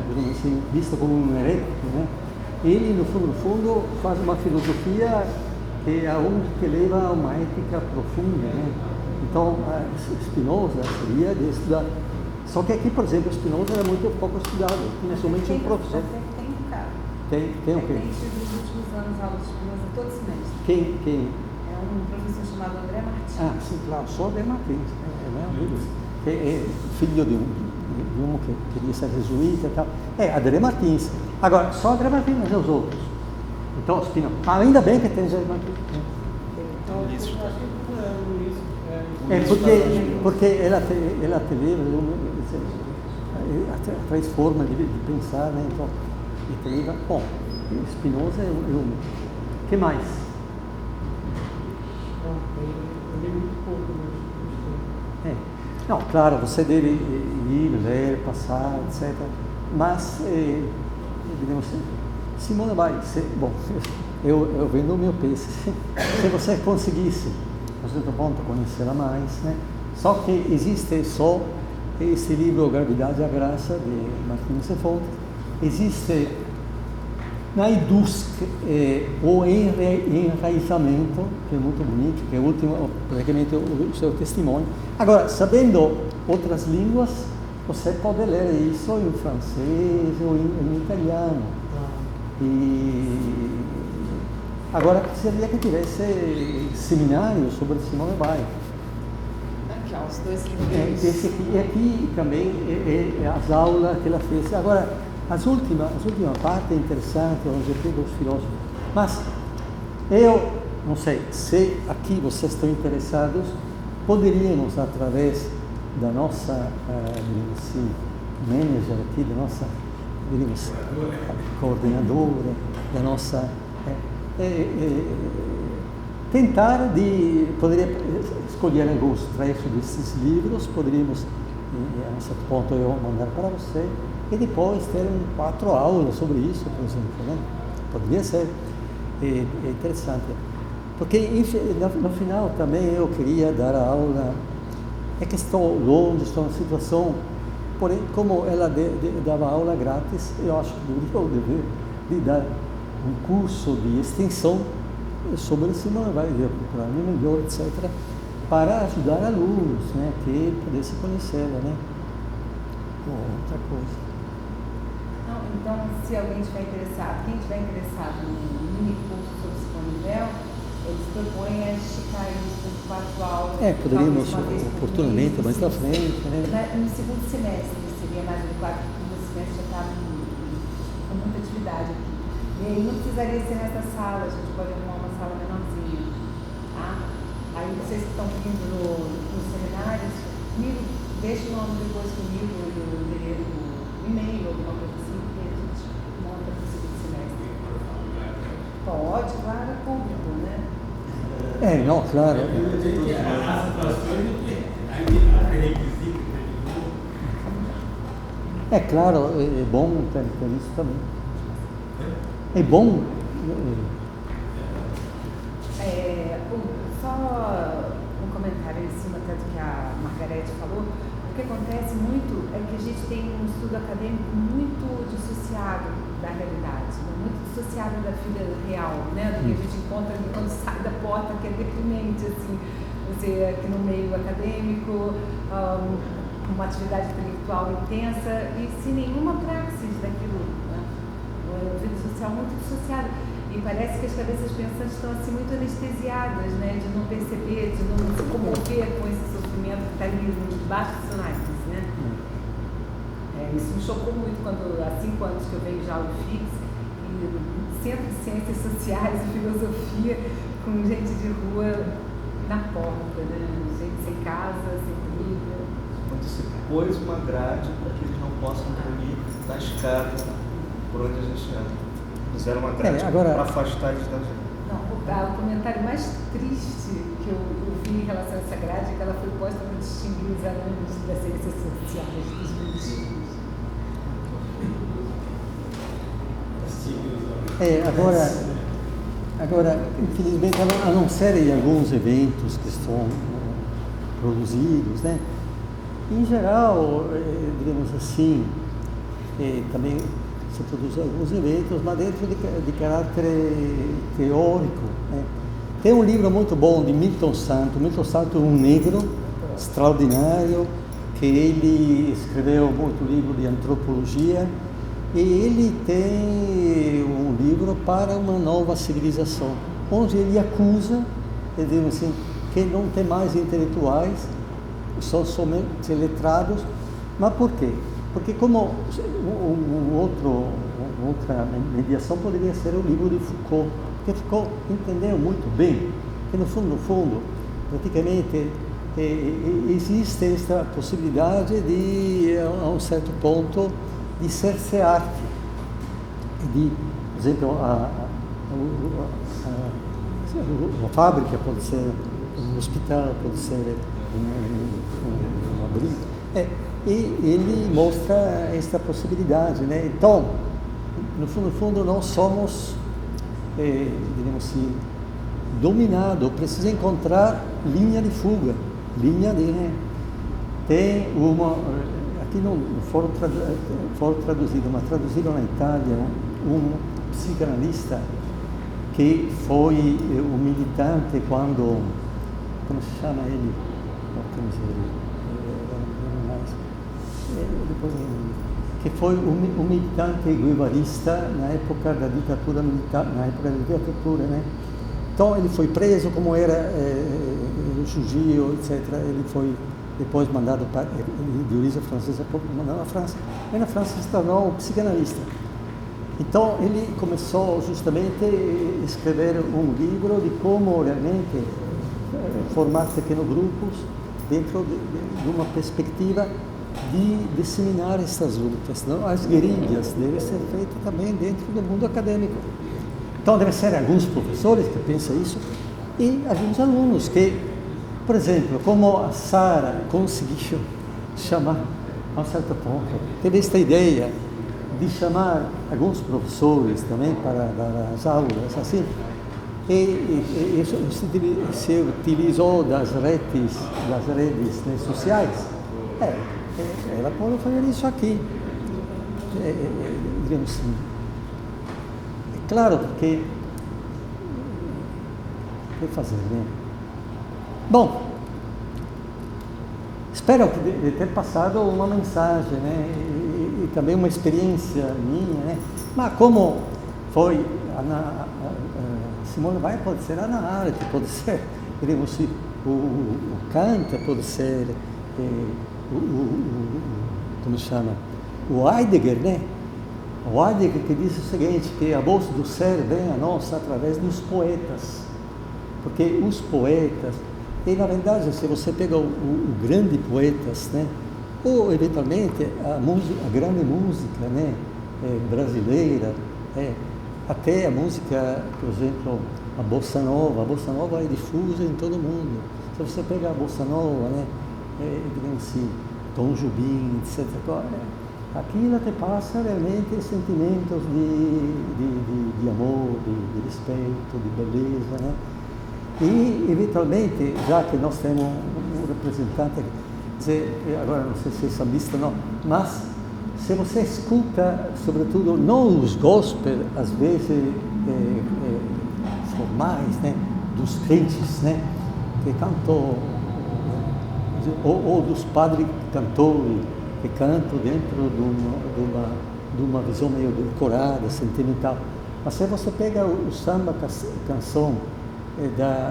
digamos assim, visto como um herético, né? Ele, no fundo, faz uma filosofia que é onde que leva a uma ética profunda, né? Então, Spinoza seria de estudar. Só que aqui, por exemplo, Spinoza era muito pouco estudado, tinha somente um professor. Tem um cara. Tem o quê? Tem nos últimos anos aulas de Spinoza todo semestre. Quem? É um professor chamado André Martins. Ah, sim, claro, só André Martins. Meu amigo. É filho de um que queria ser jesuíta e tal. André Martins. Agora, só André Martins, mas os outros. Então, Spinoza. Ainda bem que tem André Martins. Porque ela te leva, traz forma de pensar, né? Então, e te leva. Bom, Spinoza é um. O que mais? Não, claro, você deve ir, ler, passar, etc. Mas, digamos assim, Simone Weil, bom, eu vendo o meu peixe. Se você conseguisse, a certo ponto, conhecê-la mais, né? Só que existe só esse livro, Gravidade e a Graça, de Martins de Fontes. Existe na Edusk, o enraizamento, que é muito bonito, que é o último, praticamente o seu testemunho. Agora, sabendo outras línguas, você pode ler isso em francês ou em italiano. E agora precisaria que tivesse seminários sobre Simone Weil. Aqui, ó, os dois livros. Esse aqui, e aqui também as aulas que ela fez. Agora, a última parte é interessante, onde eu tenho os filósofos. Mas eu não sei se aqui vocês estão interessados, poderíamos, através da nossa, digamos assim, manager aqui, da nossa, digamos, coordenadora, da nossa, tentar poderia escolher alguns trechos desses livros, poderíamos, a certo ponto, eu mandar para você, e depois ter 4 aulas sobre isso, por exemplo, né? Poderia ser. é interessante. Porque no final também eu queria dar a aula, é que estou longe, estou numa situação, porém, como ela dava aula grátis, eu acho que deveria o dever de dar um curso de extensão sobre o Simone Weil, de procurar melhor, etc., para ajudar alunos, né, que pudessem conhecê-la, né, ou outra coisa. Não, então, se alguém estiver interessado, quem estiver interessado num mini curso sobre Simone Weil, eles propõem a esticar isso em 4 aulas. Poderíamos oportunamente, mais para frente, né? No segundo semestre, seria mais adequado, porque no semestre já está com muita atividade aqui. E aí não precisaria ser nessa sala, a gente pode arrumar uma sala menorzinha. Tá? Aí vocês que estão vindo nos seminários, deixa o nome depois comigo, no e-mail, alguma coisa assim, que a gente monta para o segundo semestre. Pode, claro, é público, né? Não, claro. É claro, é bom ter isso também. É bom. Só um comentário em cima tanto que a Margarete falou. O que acontece muito é que a gente tem um estudo acadêmico muito dissociado da realidade, né? Muito dissociado da vida real, né? Do que a gente encontra ali quando sai da porta, que é deprimente, assim, você aqui no meio acadêmico, uma atividade intelectual intensa e sem nenhuma praxis daquilo, né? Uma vida social muito dissociada. E parece que as cabeças pensantes estão assim muito anestesiadas, né? De não perceber, de não se comover com esse sofrimento que está ali debaixo dos sinais, né? Isso me chocou muito quando, há 5 anos que eu venho já ao FIX, e Centro de Ciências Sociais e Filosofia, com gente de rua na porta, né? Gente sem casa, sem comida. Quando se pôs uma grade para que eles não possam dormir na escada por onde a gente anda. Fizeram uma grade para afastar eles da gente. Não, o comentário mais triste que eu vi em relação a essa grade é que ela foi posta para distinguir os alunos das ciências sociais dos meninos. Agora, infelizmente, a não ser em alguns eventos que estão produzidos, né? Em geral, digamos assim, também se produzem alguns eventos, mas dentro de caráter teórico, né? Tem um livro muito bom de Milton Santos. Milton Santos é um negro extraordinário, que ele escreveu muito livro de antropologia, e ele tem um livro para uma nova civilização, onde ele acusa, digamos assim, que não tem mais intelectuais, são somente letrados. Mas por quê? Porque como outra mediação poderia ser o livro de Foucault, porque Foucault entendeu muito bem que no fundo, praticamente existe esta possibilidade de, a um certo ponto, de ser-se arte. De, por exemplo, a fábrica pode ser um hospital, pode ser um abrigo. E ele mostra esta possibilidade, né? Então, no fundo, nós somos, digamos assim, dominados. Precisa encontrar linha de fuga, tem uma, aqui não foram traduzidos, mas traduziram na Itália um psicanalista que foi um militante quando, como se chama ele? Que foi um militante guevarista na época da ditadura militar, né? Então ele foi preso, como era judio, etc. Ele foi depois mandado para, de origem francesa, mandado à França. E na França se tornou um psicanalista. Então ele começou justamente a escrever um livro de como realmente formar pequenos grupos dentro de uma perspectiva de disseminar essas lutas. Não? As guerrilhas devem ser feitas também dentro do mundo acadêmico. Então, devem ser alguns professores que pensam isso e alguns alunos que, por exemplo, como a Sara conseguiu chamar, a um certo ponto, teve esta ideia de chamar alguns professores também para dar as aulas, assim, E isso se utilizou das redes né, sociais. Ela pode fazer isso aqui. Digamos assim. É claro, porque o que fazer, né? Bom, espero de ter passado uma mensagem, né? E também uma experiência minha, né? Mas como foi a Simone Weil, pode ser a arte, pode ser, digamos, o Kant, pode ser como se chama? O Heidegger, né? O Heidegger que diz o seguinte, que a voz do ser vem a nós através dos poetas, porque os poetas, e na verdade, se você pega o grande poetas, né? Ou eventualmente a grande música, né? Brasileira, até a música, por exemplo, a Bossa Nova é difusa em todo mundo. Se você pegar a Bossa Nova, né? Digamos assim, Tom Jobim, etc. Aquilo te passa realmente sentimentos de amor, de respeito, de beleza, né? E, eventualmente, já que nós temos um representante, agora não sei se é sambista ou não, mas se você escuta, sobretudo, não os gospel, às vezes formais, né, dos crentes, né, que cantam, ou dos padres cantores, que cantam dentro de uma visão meio decorada, sentimental. Mas se você pega o samba canção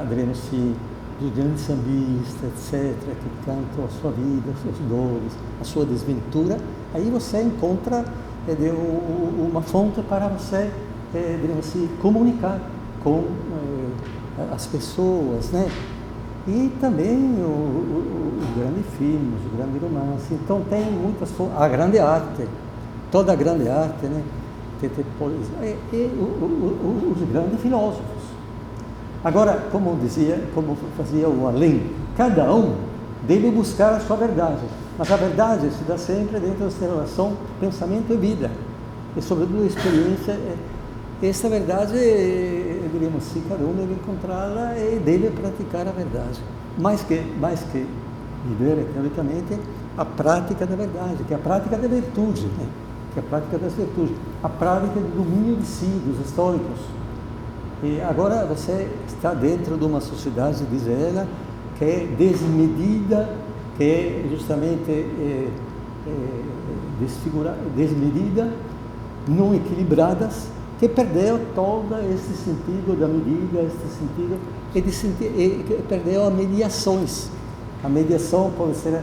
digamos assim, dos grandes sambistas, etc., que cantam a sua vida, as suas dores, a sua desventura, aí você encontra uma fonte para você, digamos assim, comunicar com as pessoas, né? E também os grandes filmes, o grande romance. Então tem muitas fontes, a grande arte, toda a grande arte, né? Os grandes filósofos. Agora, como fazia o Alain, cada um deve buscar a sua verdade, mas a verdade se dá sempre dentro dessa relação pensamento e vida, e sobretudo a experiência. Essa verdade, diríamos assim, cada um deve encontrá-la e deve praticar a verdade, mais que viver teoricamente a prática da verdade, que é a prática da virtude, né? Que é a prática das virtudes, a prática do domínio de si, dos estoicos. E agora você está dentro de uma sociedade, diz ela, que é desmedida, que é justamente desmedida, não equilibradas, que perdeu todo esse sentido da medida, esse sentido, e perdeu as mediações. A mediação pode ser,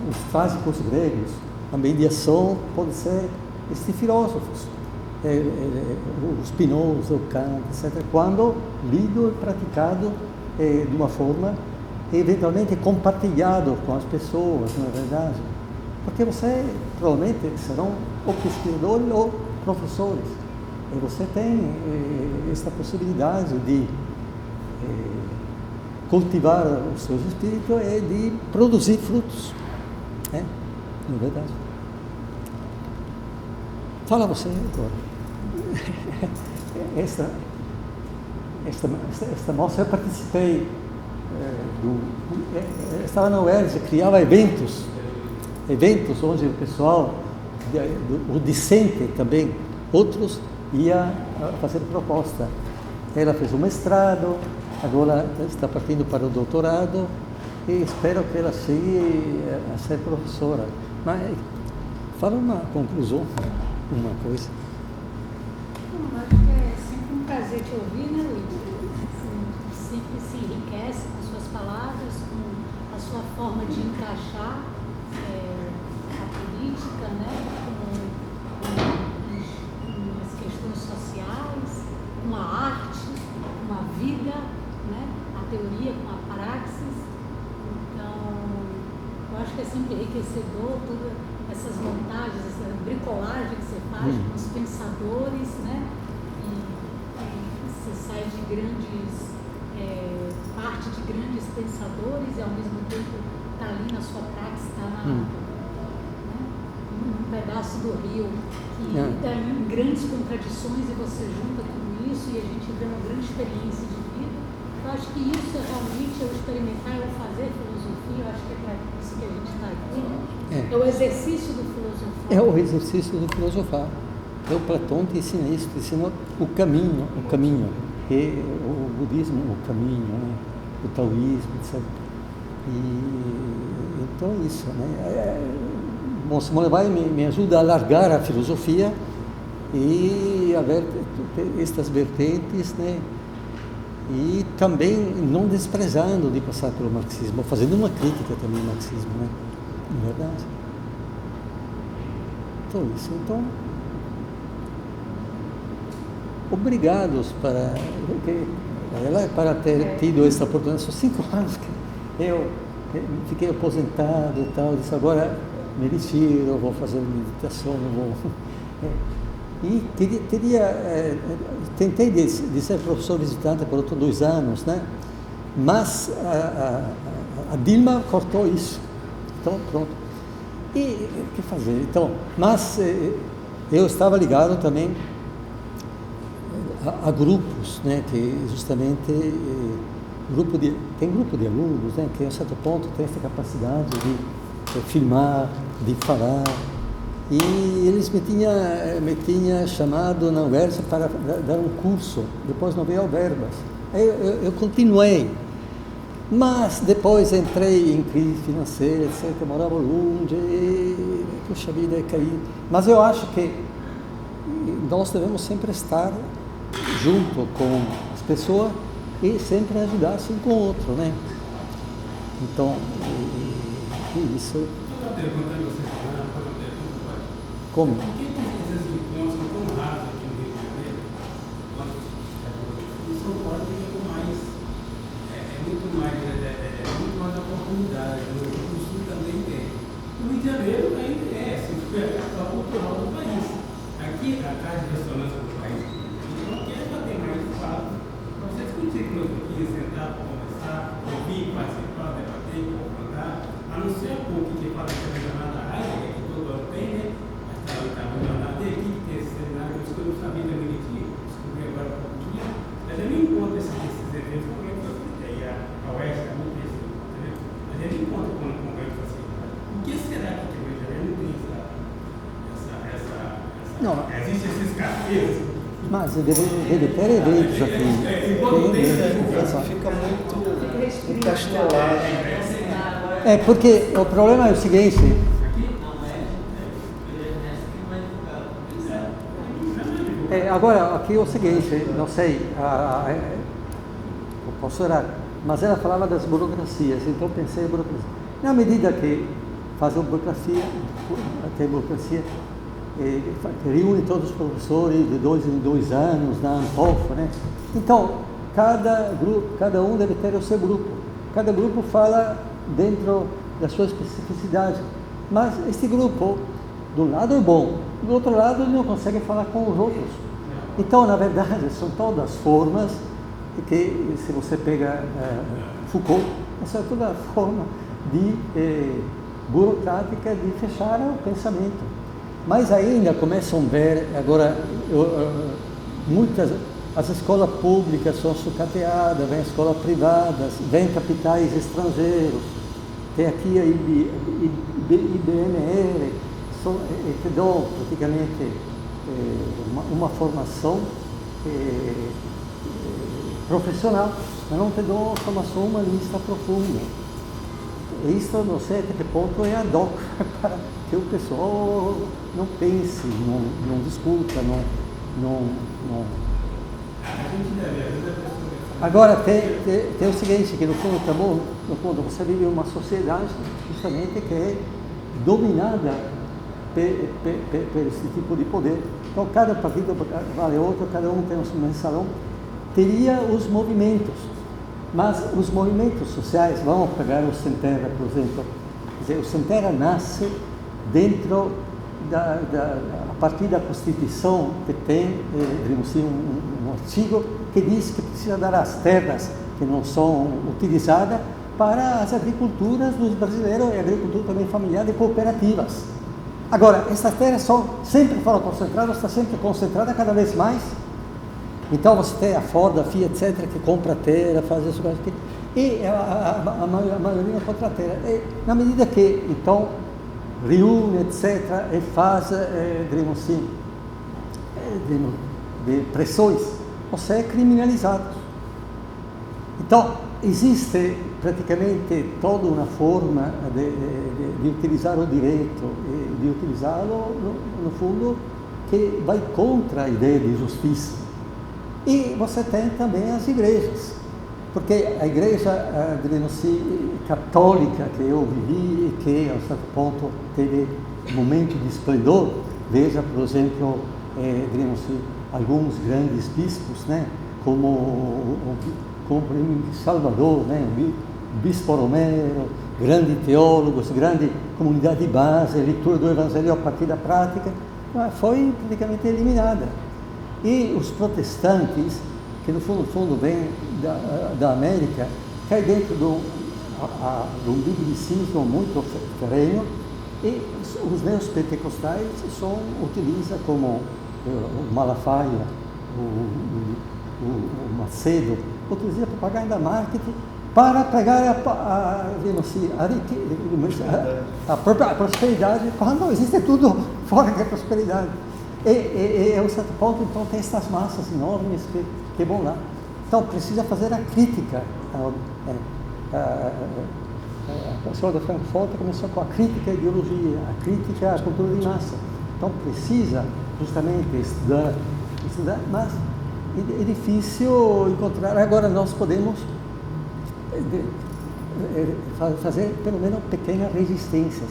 os clássicos gregos, a mediação pode ser estes filósofos, o Spinoza, o Kant, etc., quando lido e praticado de uma forma eventualmente compartilhado com as pessoas, não é verdade? Porque você provavelmente serão ou pesquisadores ou professores, e você tem essa possibilidade de cultivar os seus espíritos e de produzir frutos, não é verdade? Fala você agora. Esta moça, eu participei estava na UERJ, criava eventos onde o pessoal, o discente também, outros ia fazer proposta. Ela fez um mestrado, agora está partindo para o doutorado e espero que ela chegue a ser professora. Mas fala uma conclusão, uma coisa. Acho que é sempre um prazer te ouvir, né, Luiz? Sempre se enriquece com suas palavras, com a sua forma de encaixar a política, né, com as questões sociais, com a arte, com a vida, né, a teoria com a praxis. Então, eu acho que é sempre enriquecedor todas essas montagens, essa bricolagem que você faz com os pensadores, né? E você sai de parte de grandes pensadores e ao mesmo tempo está ali na sua praxis, está na... Né? pedaço do Rio que está em grandes contradições e você junta tudo isso e a gente vê uma grande experiência de vida. Eu acho que isso é realmente o experimentar, o fazer filosofia, eu acho que é para isso que a gente está aqui. É o exercício do filosofar. É o exercício do filosofar. Então Platão te ensina isso, te ensina o caminho, e o budismo, o caminho, né? O taoísmo, etc. E então isso, né? Bom, Simone Weil me ajuda a largar a filosofia e a ver estas vertentes, né? E também não desprezando de passar pelo marxismo, fazendo uma crítica também ao marxismo, né? Não é verdade? Então isso, obrigados para ter tido essa oportunidade. São 5 anos que eu fiquei aposentado e tal, disse agora me retiro, vou fazer meditação, e tentei de ser professor visitante por outros 2 anos, né? Mas a Dilma cortou isso, então pronto. E o que fazer? Então, mas eu estava ligado também a grupos, né, que justamente tem grupo de alunos, né, que a certo ponto tem essa capacidade de filmar, de falar, e eles me tinha chamado na UERJ para dar um curso, depois não veio verbas. Eu continuei, mas depois entrei em crise financeira, etc, morava longe, e puxa vida, caí. Mas eu acho que nós devemos sempre estar junto com as pessoas e sempre ajudar um com o outro, né? Então, isso. Como? Por que esses encontros são tão raros aqui no Rio de Janeiro? Em São Paulo é muito mais a oportunidade, no Sul também tem. No Rio de Janeiro ainda é a cultural do país. Aqui, a Casa de Ressonância do país, não quer bater mais de fato. Para você discutir com nós aqui, sentar, conversar, ouvir, participar, debater, confrontar, a não ser a PUC que fala que é chamada área, que todo ano tem, né? Mas aqui que tem esse seminário, que eu não sabia também que tinha, descobri agora um pouquinho, mas eu não encontro esses eventos como é que eu citei, a UERJ é muito esse, entendeu? Mas eu não encontro quando converso assim. Por que será que o Rio de Janeiro não tem essa não, existe esses cafés? Mas deve ter eventos aqui. Fica muito encastelado. Porque o problema é o seguinte. Agora, aqui é o seguinte, não sei, eu posso errar, mas ela falava das burocracias, então pensei em burocracia. Na medida que faz uma burocracia, até burocracia, reúne todos os professores de 2 em 2 anos na Antofa, né? Então, cada um deve ter o seu grupo. Cada grupo fala dentro da sua especificidade. Mas este grupo, de um lado é bom, do outro lado ele não consegue falar com os outros. Então, na verdade, são todas formas que, se você pega Foucault, essa é toda forma burocrática de fechar o pensamento. Mas ainda começam a ver, agora, as escolas públicas são sucateadas, vem escolas privadas, vem capitais estrangeiros, tem aqui a IBMR, que dão praticamente uma formação profissional, mas não te dão uma formação humanista profunda. Isso não sei até que ponto é ad hoc para que o pessoal não pense, não discuta, não. Agora tem o seguinte, que no fundo você vive uma sociedade justamente que é dominada por esse tipo de poder. Então cada partido vale outro, cada um tem o seu mensalão. Teria os movimentos, mas os movimentos sociais, vamos pegar o Sem Terra, por exemplo. Quer dizer, o Sem Terra nasce dentro a partir da Constituição, que tem, digamos assim, um artigo que diz que precisa dar as terras que não são utilizadas para as agriculturas dos brasileiros e agricultura também familiar de cooperativas. Agora, essas terras sempre foram concentradas, está sempre concentrada cada vez mais. Então você tem a Ford, a Fiat, etc., que compra terra, faz isso, e a maioria não compra terra. E, na medida que, então, reúne, etc., e faz, digamos assim, de pressões, você é criminalizado. Então, existe praticamente toda uma forma de utilizar o direito, de utilizá-lo, no fundo, que vai contra a ideia de justiça. E você tem também as igrejas, porque a igreja, digamos assim, católica que eu vivi e que, a certo ponto, teve um momento de esplendor, veja, por exemplo, digamos assim, alguns grandes bispos, né, como em Salvador, né, o Bispo Romero, grandes teólogos, grande comunidade de base, leitura do Evangelho a partir da prática, foi praticamente eliminada. E os protestantes, que no fundo vêm da América, caem dentro de um biblicismo muito ferrenho, e os neopentecostais utilizam como o Malafaia, o Macedo, utiliza a propaganda marketing para pegar a própria prosperidade, quando existe tudo fora da prosperidade. E a um certo ponto, então, tem essas massas enormes que vão lá. Então, precisa fazer a crítica. A escola da Frankfurt começou com a crítica à ideologia, a crítica à cultura de massa. Então, precisa justamente estudar, mas é difícil encontrar. Agora, nós podemos fazer, pelo menos, pequenas resistências.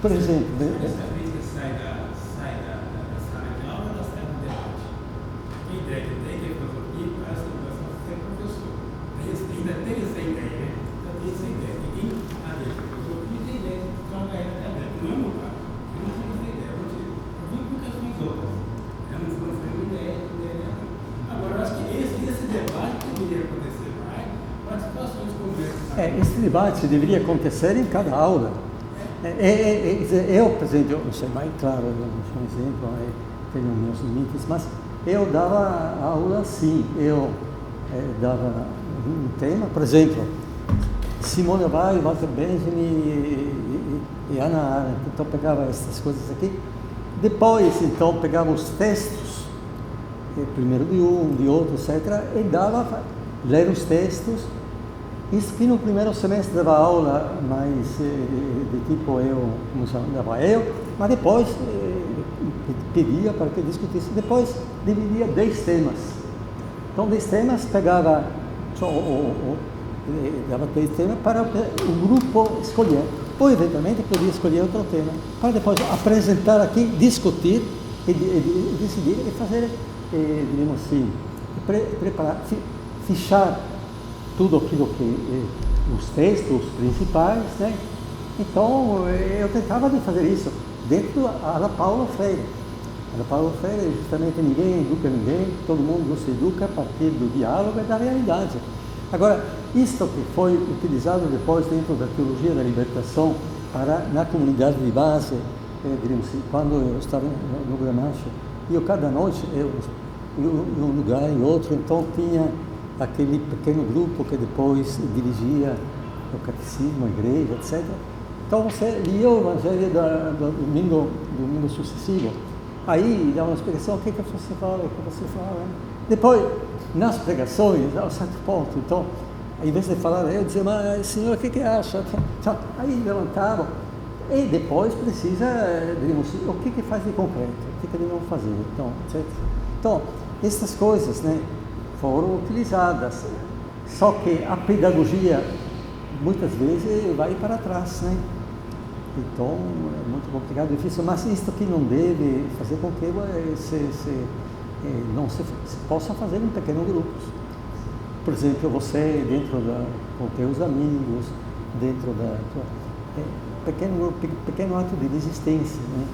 Por exemplo... Esse debate deveria acontecer em cada aula. Eu, por exemplo, eu não sei mais, claro, eu não sou um exemplo, tenho meus limites, mas eu dava aula assim, eu dava um tema, por exemplo, Simone Weil, Walter Benjamin e Hannah Arendt, então pegava essas coisas aqui, depois então pegava os textos, primeiro de um, de outro, etc., e dava, ler os textos. Isso que no primeiro semestre dava aula mais de tipo como se chamava mas depois pedia para que discutisse. Depois dividia 10 temas. Então, 10 temas pegava, dava 10 temas para o grupo escolher. Ou, eventualmente, podia escolher outro tema, para depois apresentar aqui, discutir e decidir e fazer, digamos assim, preparar, fichar tudo aquilo que os textos principais, né? Então, eu tentava de fazer isso dentro da Paulo Freire. A Paulo Freire, justamente, ninguém educa ninguém, todo mundo se educa a partir do diálogo e da realidade. Agora, isto que foi utilizado depois dentro da teologia da libertação na comunidade de base, digamos assim, quando eu estava no Gramacho, eu cada noite, em um lugar e outro, então tinha aquele pequeno grupo que depois dirigia o catecismo, a igreja, etc. Então você lia o Evangelho do domingo sucessivo, aí dá uma explicação, o que você fala, o que você fala. Depois, nas pregações, a um certo ponto, então, em vez de falar, eu dizia, mas senhor, o que acha? Aí levantavam, e depois precisa, digamos, o que faz de concreto, o que eles vão fazer, então, etc. Então, essas coisas, né, foram utilizadas, só que a pedagogia muitas vezes vai para trás, né? Então é muito complicado, difícil, mas isto que não deve fazer com que não se possa fazer em pequenos grupos. Por exemplo, você com teus amigos, dentro pequeno ato de resistência, né?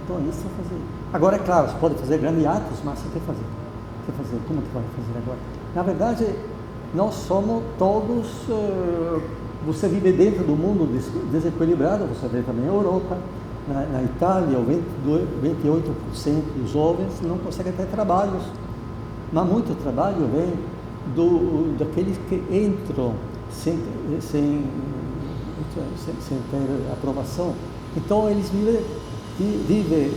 Então isso é fazer. Agora, é claro, você pode fazer grandes atos, mas você tem que fazer. Como que vai fazer agora? Na verdade, nós somos todos, você vive dentro do mundo desequilibrado, você vê também a Europa, Na Itália, 28% dos jovens não conseguem ter trabalhos, mas muito trabalho vem daqueles que entram sem ter aprovação. Então eles vivem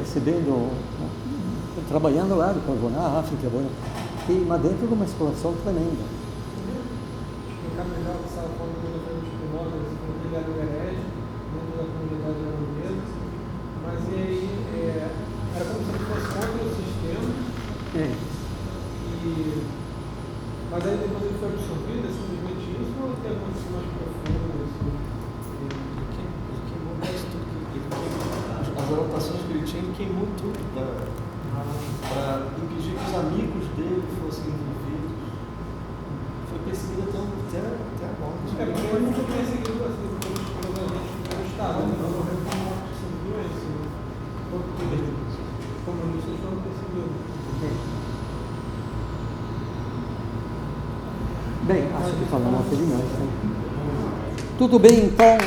recebendo, trabalhando lá, na África, mas dentro de uma exploração tremenda. Explicar melhor o que você estava falando do Spinoza, ele era um herege dentro da comunidade holandesa, mas aí era como se ele fosse contra o sistema. Mas aí depois ele foi absorvido, é simplesmente isso, ou tem alguma coisa mais profunda? As anotações que ele tinha, ele queimou tudo para impedir que os amigos dele fossem envolvidos. Foi perseguido até a morte. Porque ele não foi perseguido pelo Estado, não morreu por morte sem doença. Os comunistas foram perseguidos. Bem, acho que falamos até demais. Tudo bem, então.